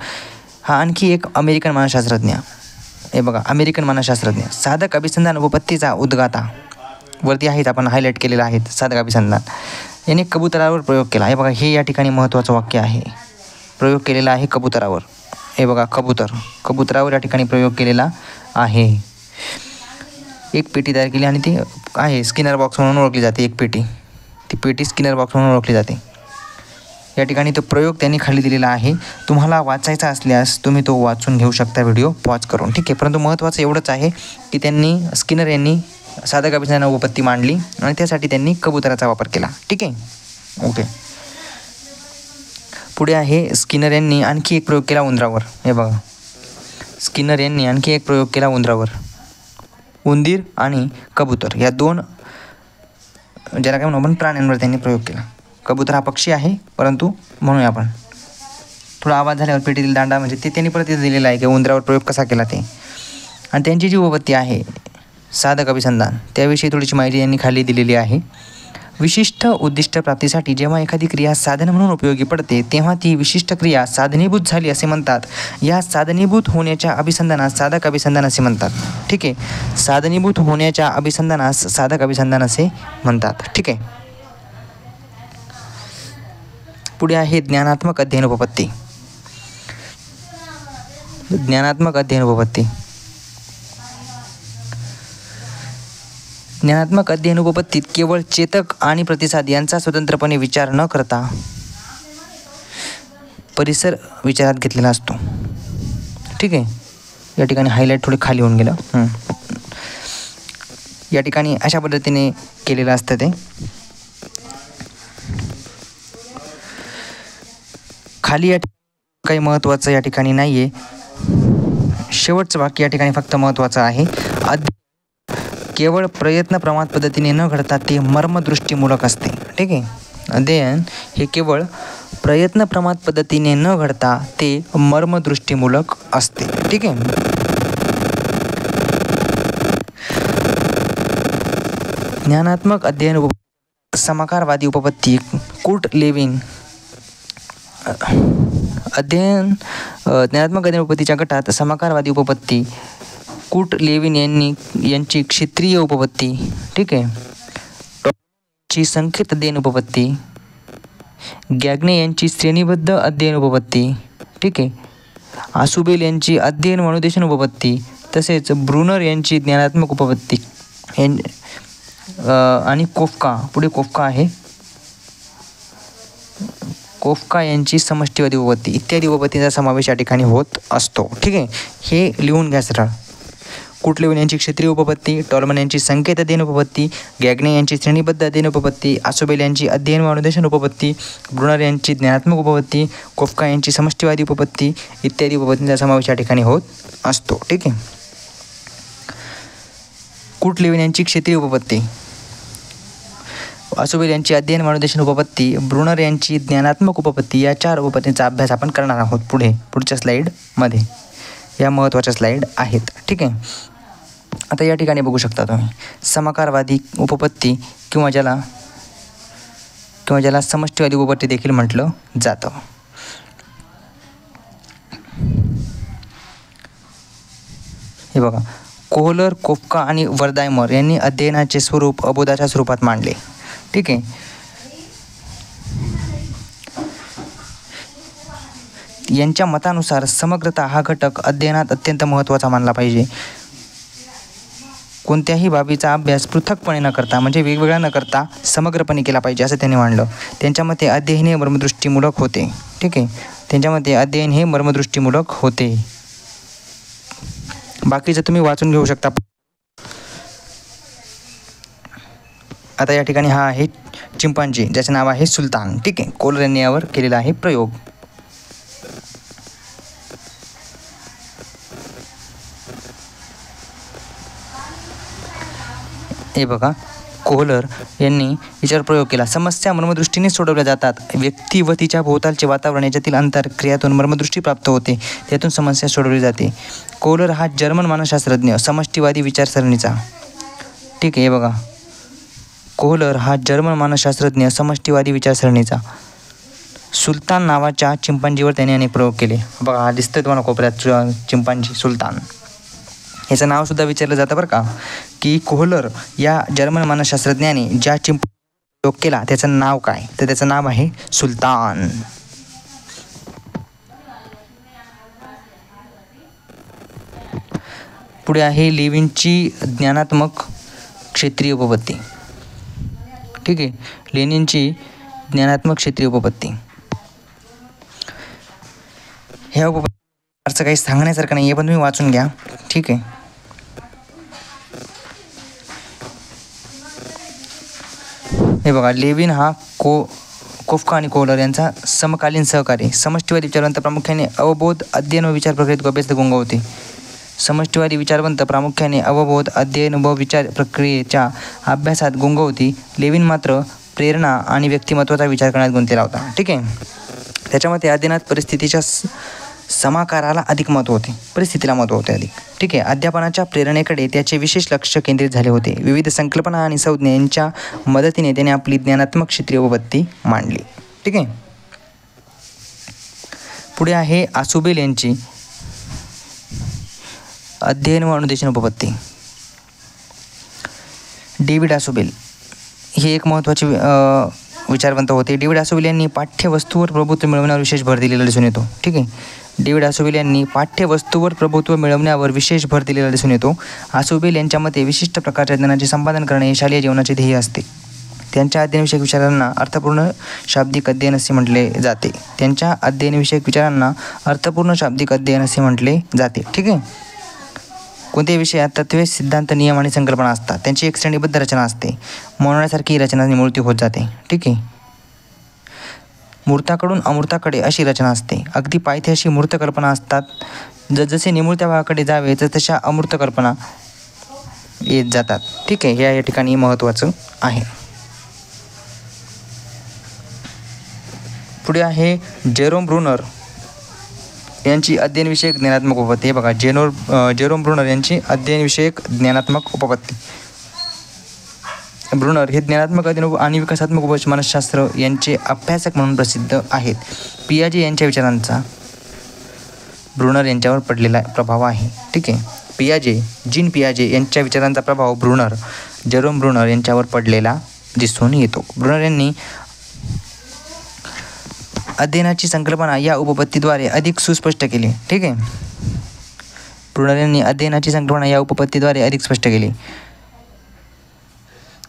हा आणखी एक अमेरिकन मानसशास्त्रज्ञ. हे बघा, अमेरिकन मानसशास्त्रज्ञ. साधक अभिसंधान उपपत्तीचा उद्गाता वरती आहेत, आपण हायलाईट केलेला आहे. साधक अभिसंधान याने कबुतरावर प्रयोग केला. हे बघा, हे या ठिकाणी महत्त्वाचं वाक्य आहे. प्रयोग केलेला आहे कबुतरावर. हे बघा, कबुतरावर या ठिकाणी प्रयोग केलेला आहे. एक पेटी तयार केली आणि ती आहे स्किनर बॉक्स म्हणून ओळखली जाते. एक पेटी, ती पेटी स्किनर बॉक्स म्हणून ओळखली जाते. या ठिकाणी तो प्रयोग त्यांनी खाली दिलेला आहे. तुम्हाला वाचायचा असल्यास तुम्ही तो वाचून घेऊ शकता व्हिडिओ पॉज करून. ठीक आहे. परंतु महत्त्वाचं एवढंच आहे की स्किनर यांनी साधक अभिसंधान उपपत्ती मांडली आणि त्यासाठी त्यांनी कबुतराचा वापर केला. ठीक आहे. ओके. पुढे आहे स्किनर यांनी आणखी एक प्रयोग केला उंदरावर. हे बघा, स्किनर यांनी आणखी एक प्रयोग केला उंदरावर. उंदीर आणि कबूतर या दोन, ज्याला काय म्हणू आपण, प्राण्यांवर त्यांनी प्रयोग केला. कबूतर हा पक्षी आहे, परंतु म्हणूया आपण थोडा आवाज झाल्यावर पेटीतील दांडा, म्हणजे ते त्यांनी परत दिलेला आहे की उंदरावर प्रयोग कसा केला ते. आणि त्यांची जी उपपत्ती आहे साधक अभिसंधान, त्याविषयी थोडीशी माहिती यांनी खाली दिलेली आहे. विशिष्ट उद्दिष्ट प्राप्तीसाठी जेव्हा एखादी क्रिया साधन म्हणून उपयोगी पडते तेव्हा ती विशिष्ट क्रिया साधनीभूत झाली असे म्हणतात. या साधनीभूत होण्याच्या अभिसंधानास साधक अभिसंधान असे म्हणतात. ठीक आहे. साधनीभूत होण्याच्या अभिसंधानास साधक अभिसंधान असे म्हणतात. ठीक आहे. पुढे आहे ज्ञानात्मक अध्ययन उपपत्ती. ज्ञानात्मक अध्ययन उपपत्ती. ज्ञानात्मक अध्ययन उपपत्तीत केवळ चेतक आणि प्रतिसाद यांचा स्वतंत्रपणे विचार न करता परिसर विचारात घेतलेला असतो. ठीक आहे. या ठिकाणी हायलाईट थोडे खाली होऊन गेलं. या ठिकाणी अशा पद्धतीने केलेलं असतं ते. खाली या काही महत्त्वाचं या ठिकाणी नाही आहे. शेवटचं वाक्य या ठिकाणी फक्त महत्त्वाचं आहे. केवळ प्रयत्न प्रमाद पद्धतीने न घडता ते मर्मदृष्टीमूलक असते. ठीक आहे. अध्ययन हे केवळ प्रयत्न प्रमाद पद्धतीने न घडता ते मर्मदृष्टीमूलक असते. ठीक आहे. ज्ञानात्मक अध्ययन समाकारवादी उपपत्ती कुर्ट लेविन ज्ञानात्मक अध्ययन उपपत्तीच्या गटात समाकारवादी उपपत्ती कुर्ट लेविन यांची क्षेत्रीय उपपत्ती, ठीक आहे, ची संकेत अध्ययन उपपत्ती, गॅग्ने यांची श्रेणीबद्ध अध्ययन उपपत्ती, ठीक आहे, आसुबेल यांची अध्ययन व अनुदेशन उपपत्ती, तसेच ब्रुनर यांची ज्ञानात्मक उपपत्ती आणि कोफ्का, पुढे कोफ्का आहे, कोफ्का यांची समष्टीवादी उपपत्ती इत्यादी उपपत्तीचा समावेश या ठिकाणी होत असतो, ठीक आहे. हे लिहून घ्या सरळ. कुर्ट लेविन यांची क्षेत्रीय उपपत्ती, टॉलमन यांची संकेत अध्ययन उपपत्ती, गॅग्ने यांची श्रेणीबद्ध अध्ययन उपपत्ती, आसोबेल यांची अध्ययन व अनुदेशन उपपत्ती, ब्रुनर यांची ज्ञानात्मक उपपत्ती, कोफ्का यांची समष्टीवादी उपपत्ती इत्यादी उपपत्तींचा समावेश या ठिकाणी होत असतो, ठीक आहे. कुर्ट लेविन यांची क्षेत्रीय उपपत्ती, आसोबेल यांची अध्ययन व अनुदेशन उपपत्ती, ब्रुनर यांची ज्ञानात्मक उपपत्ती या 4 उपपत्तींचा अभ्यास आपण करणार आहोत पुढच्या स्लाईडमध्ये. या महत्त्वाच्या स्लाईड आहेत, ठीक आहे. आता या ठिकाणी बघू शकता तुम्ही समाकारवादी उपपत्ती किंवा ज्याला समष्टीवादी उपपत्ती देखील म्हटलं जातं. हे बघा, कोहलर, कोफ्का आणि वर्दायमर यांनी अध्ययनाचे स्वरूप अबोधाच्या स्वरूपात मांडले, ठीक आहे. यांच्या मतानुसार समग्रता हा घटक अध्ययनात अत्यंत महत्त्वाचा मानला पाहिजे. कोणत्याही बाबीचा अभ्यास पृथक्पणे न करता म्हणजे वेगवेगळा न करता समग्रपणे केला पाहिजे असं त्यांनी मांडलं. त्यांच्या मते अध्ययन हे मर्मदृष्टीमूलक होते, ठीक आहे. त्यांच्या मते अध्ययन हे मर्मदृष्टीमूलक होते. बाकीचं तुम्ही वाचून घेऊ शकता. आता या ठिकाणी हा आहे चिंपांजी, ज्याचे नाव आहे सुलतान, ठीक आहे. कोहलर यांनी यावर केलेला आहे प्रयोग. हे बघा, कोहलर यांनी याच्यावर प्रयोग केला. समस्या मर्मदृष्टीने सोडवल्या जातात. व्यक्ती व तिच्या भोवतालचे वातावरण याच्यातील अंतर क्रियातून मर्मदृष्टी प्राप्त होते, त्यातून समस्या सोडवली जाते. कोहलर हा जर्मन मानसशास्त्रज्ञ समष्टीवादी विचारसरणीचा, ठीक आहे. हे बघा, कोहलर हा जर्मन मानसशास्त्रज्ञ समष्टीवादी विचारसरणीचा. सुलतान नावाच्या चिंपांजीवर त्याने अनेक प्रयोग केले. बघा, हा दिसतोय तुम्हाला कोपऱ्यात चिंपांजी सुलतान. याचं नावसुद्धा विचारलं जातं बरं का, की कोहलर या जर्मन मानसशास्त्रज्ञाने ज्या प्रयोग केला त्याचं नाव काय, तर त्याचं नाव आहे सुलतान. पुढे आहे लेविनची ज्ञानात्मक क्षेत्रीय उपपत्ती, ठीक आहे. लेनिनची ज्ञानात्मक क्षेत्रीय उपपत्ती. ह्या उपपत्तीचं काही सांगण्यासारखं नाही आहे, पण तुम्ही वाचून घ्या, ठीक आहे. हे बघा, लेविन हा कोफ्का आणि कोहलर यांचा समकालीन सहकारी. समष्टीवादी विचारवंत प्रामुख्याने अवबोध, अध्ययन व विचार प्रक्रियेत अभ्यास गुंगवते. समष्टीवादी विचारवंत प्रामुख्याने अवबोध, अध्ययन व विचार प्रक्रियेच्या अभ्यासात गुंगवती. लेविन मात्र प्रेरणा आणि व्यक्तिमत्वाचा विचार करण्यात गुंतलेला होता, ठीक आहे. त्याच्यामध्ये अध्ययनात परिस्थितीच्या समाकाराला अधिक महत्त्व होते, परिस्थितीला महत्त्व होते अधिक, ठीक आहे. अध्यापनाच्या प्रेरणेकडे त्याचे विशेष लक्ष केंद्रित झाले होते. विविध संकल्पना आणि संज्ञा यांच्या मदतीने त्याने आपली ज्ञानात्मक क्षेत्रीय उपपत्ती मांडली, ठीक आहे. पुढे आहे आसुबेल यांची अध्ययन व अनुदेशन उपपत्ती. डेव्हिड आसुबेल हे एक महत्त्वाचे विचारवंत होते. डेव्हिड आसुबेल यांनी पाठ्यवस्तूवर प्रभुत्व मिळवण्यावर विशेष भर दिलेला दिसून येतो, ठीक आहे. डेव्हिड आसुबेल यांनी पाठ्यवस्तूवर प्रभुत्व मिळवण्यावर विशेष भर दिलेला दिसून येतो. आसुबेल यांच्या मते विशिष्ट प्रकारच्या ज्ञानाचे संपादन करणे हे शालेय जीवनाचे ध्येय असते. त्यांच्या अध्ययनविषयक विचारांना अर्थपूर्ण शाब्दिक अध्ययन असे म्हटले जाते. त्यांच्या अध्ययनविषयक विचारांना अर्थपूर्ण शाब्दिक अध्ययन असे म्हटले जाते, ठीक आहे. कोणत्याही विषयात तत्वे, सिद्धांत, नियम आणि संकल्पना असतात. त्यांची एक श्रेणीबद्ध रचना असते. मनवण्यासारखी रचना मूर्ती होत जाते, ठीक आहे. मूर्ताकडून अमूर्ताकडे अशी रचना असते. अगदी पायथ्याशी मूर्त कल्पना असतात. जसजसे निमुळत्या भागाकडे जावे तशा अमूर्त कल्पना येत जातात, ठीक आहे. या ठिकाणी महत्त्वाचं आहे. पुढे आहे जेरोम ब्रुनर यांची अध्ययनविषयक ज्ञानात्मक उपपत्ती. हे बघा, जेरोम ब्रुनर यांची अध्ययनविषयक ज्ञानात्मक उपपत्ती. ब्रुनर हे ज्ञानात्मक अध्ययन आणि विकासात्मक मानसशास्त्र यांचे अभ्यासक म्हणून प्रसिद्ध आहेत. पियाजे यांच्या विचारांचा ब्रुनर यांच्यावर पडलेला प्रभाव आहे. ठीक आहे. जीन पियाजे यांच्या विचारांचा प्रभाव जेरोम ब्रुनर यांच्यावर पडलेला दिसून येतो. ब्रुनर यांनी अध्ययनाची संकल्पना या उपपत्तीद्वारे अधिक सुस्पष्ट केली. ठीक आहे. ब्रुनर यांनी अध्ययनाची संकल्पना या उपपत्तीद्वारे अधिक स्पष्ट केली.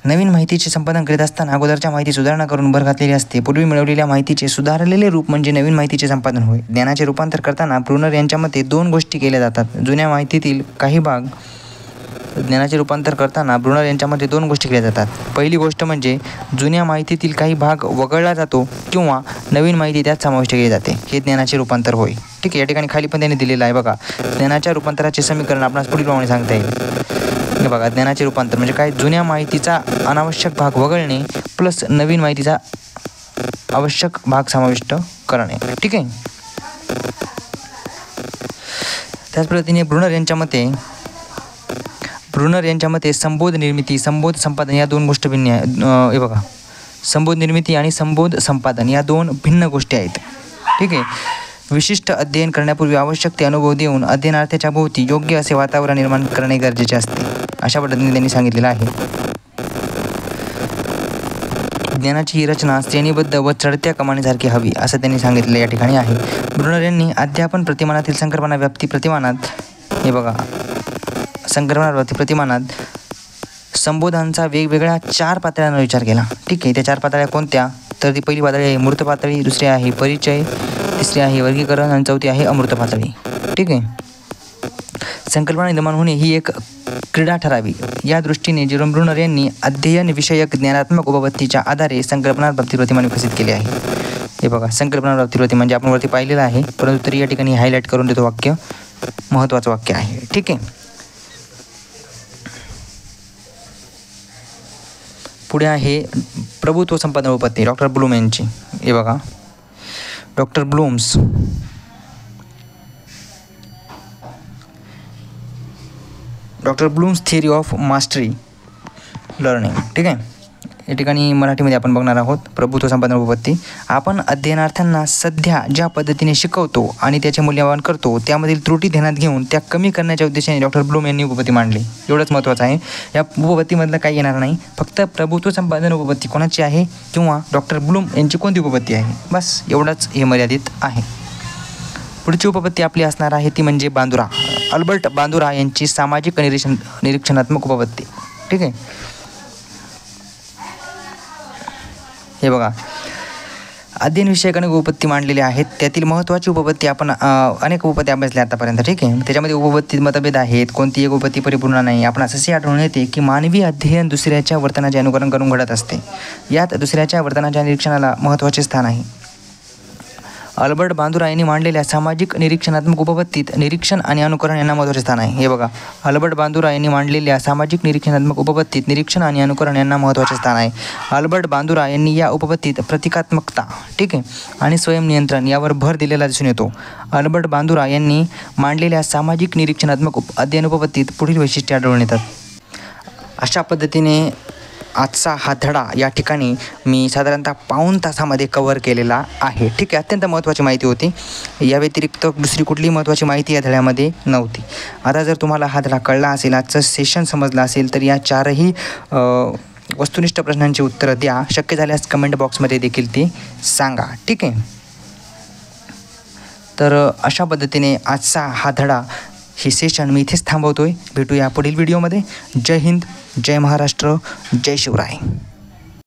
नवीन माहितीचे संपादन करीत असताना अगोदरच्या माहिती सुधारणा करून भर घातलेली असते. पूर्वी मिळवलेल्या माहितीचे सुधारलेले रूप म्हणजे नवीन माहितीचे संपादन होय. ज्ञानाचे रूपांतर करताना ब्रुनर यांच्या मते 2 गोष्टी केल्या जातात. जुन्या माहितीतील काही भाग ज्ञानाचे रूपांतर करताना ब्रुनर यांच्यामध्ये 2 गोष्टी केल्या जातात. पहिली गोष्ट म्हणजे जुन्या माहितीतील काही भाग वगळला जातो किंवा नवीन माहिती त्यात समाविष्ट केली जाते. हे ज्ञानाचे रूपांतर होय. ठीक आहे. या ठिकाणी खाली पण त्यांनी दिलेलं आहे बघा. ज्ञानाच्या रूपांतराचे समीकरण आपणास पुढील प्रमाणे सांगता येईल. हे बघा, ज्ञानाचे रूपांतर म्हणजे काय? जुन्या माहितीचा अनावश्यक भाग वगळणे प्लस नवीन माहितीचा आवश्यक भाग समाविष्ट करणे. ठीक आहे. त्याच पद्धतीने ब्रुनर यांच्या मते संबोध निर्मिती, संबोध संपादन या 2 गोष्टी भिन्न आहेत. हे बघा, संबोध निर्मिती आणि संबोध संपादन या 2 भिन्न गोष्टी आहेत. ठीक आहे. विशिष्ट अध्ययन करण्यापूर्वी आवश्यक ते अनुभव देऊन अध्ययनार्थ्याच्या भोवती योग्य असे वातावरण निर्माण करणे गरजेचे असते. अशा पद्धतीने त्यांनी सांगितलेलं आहे. ज्ञानाची ही रचना श्रेणीबद्ध व चढत्या कमानीसारखी हवी असं त्यांनी सांगितलं या ठिकाणी आहे. ब्रुनर यांनी अध्यापन प्रतिमानातील संकल्पना व्याप्ती प्रतिमानात संबोधांचा वेगवेगळ्या 4 पातळ्यांवर विचार केला. ठीक आहे. त्या 4 पातळ्या कोणत्या? तर ती पहिली पातळी आहे मूर्त पातळी, दुसरी आहे परिचय, तिसरी आहे वर्गीकरण आणि चौथी आहे अमूर्त पातळी. ठीक आहे. संकल्पना निर्माण होणे ही एक क्रीडा ठरावी. या दृष्टीने जेरोम ब्रुनर यांनी अध्ययन विषयक ज्ञानात्मक उपपत्तीच्या आधारे संकल्पना प्राप्ती प्रतिमान विकसित केले आहे. हे बघा, संकल्पना प्राप्ती प्रति म्हणजे आपण वरती पाहिलेलं आहे, परंतु तरी या ठिकाणी हायलाईट करून देतो. वाक्य महत्त्वाचं वाक्य आहे. ठीक आहे. पुढे आहे प्रभुत्व संपादन उपपत्ती डॉक्टर ब्लूम यांची. हे बघा, doctor Bloom's theory of mastery learning. ठीक आहे. या ठिकाणी मराठीमध्ये आपण बघणार आहोत प्रभुत्व संपादन उपपत्ती. आपण अध्ययनार्थ्यांना सध्या ज्या पद्धतीने शिकवतो आणि त्याचे मूल्यमापन करतो त्यामधील त्रुटी ध्यानात घेऊन त्या कमी करण्याच्या उद्देशाने डॉक्टर ब्लूम यांनी उपपत्ती मांडली. एवढंच महत्त्वाचं आहे. या उपपत्तीमधलं काही येणार नाही. फक्त प्रभुत्व संपादन उपपत्ती कोणाची आहे किंवा डॉक्टर ब्लूम यांची कोणती उपपत्ती आहे, बस एवढंच हे मर्यादित आहे. पुढची उपपत्ती आपली असणार आहे ती म्हणजे अल्बर्ट बांदुरा यांची सामाजिक निरीक्षणात्मक उपपत्ती. ठीक आहे. हे बघा, अध्ययन विषयक अनेक उपपत्ती मांडलेल्या आहेत. त्यातील महत्त्वाची उपपत्ती आपण अनेक उपपत्ती अभ्यासल्या आतापर्यंत. ठीक आहे. त्याच्यामध्ये उपपत्तीत मतभेद आहेत. कोणती एक उपपत्ती परिपूर्ण नाही. आपण असे आढळून येते की मानवी अध्ययन दुसऱ्याच्या वर्तनाचे अनुकरण करून घडत असते. यात दुसऱ्याच्या वर्तनाच्या निरीक्षणाला महत्त्वाचे स्थान आहे. अल्बर्ट बांदुरा यांनी मांडलेल्या सामाजिक निरीक्षणात्मक उपपत्तीत निरीक्षण आणि अनुकरण यांना महत्त्वाचे स्थान आहे. हे बघा, अल्बर्ट बांदुरा यांनी मांडलेल्या सामाजिक निरीक्षणात्मक उपपत्तीत निरीक्षण आणि अनुकरण यांना महत्त्वाचे स्थान आहे. अल्बर्ट बांदुरा यांनी या उपपत्तीत प्रतिकात्मकता, ठीक आहे, आणि स्वयंनियंत्रण यावर भर दिलेला दिसून येतो. अल्बर्ट बांदुरा यांनी मांडलेल्या सामाजिक निरीक्षणात्मक अध्ययन उपपत्तीत पुढील वैशिष्ट्ये आढळून येतात. अशा पद्धतीने आजचा हा धडा या ठिकाणी मी साधारणतः पाऊण तासामध्ये कव्हर केलेला आहे. ठीक आहे. अत्यंत महत्त्वाची माहिती होती. या व्यतिरिक्त दुसरी कुठलीही महत्त्वाची माहिती या धड्यामध्ये नव्हती. आता जर तुम्हाला हा धडा कळला असेल, आजचं सेशन समजलं असेल, तर या 4ही वस्तुनिष्ठ प्रश्नांची उत्तरं द्या. शक्य झाल्यास कमेंट बॉक्समध्ये देखील ते सांगा. ठीक आहे. तर अशा पद्धतीने आजचा हा धडा, हे सेशन मी इथेच थांबवतोय. भेटूया पुढील व्हिडिओमध्ये. जय हिंद, जय महाराष्ट्र, जय शिवराय.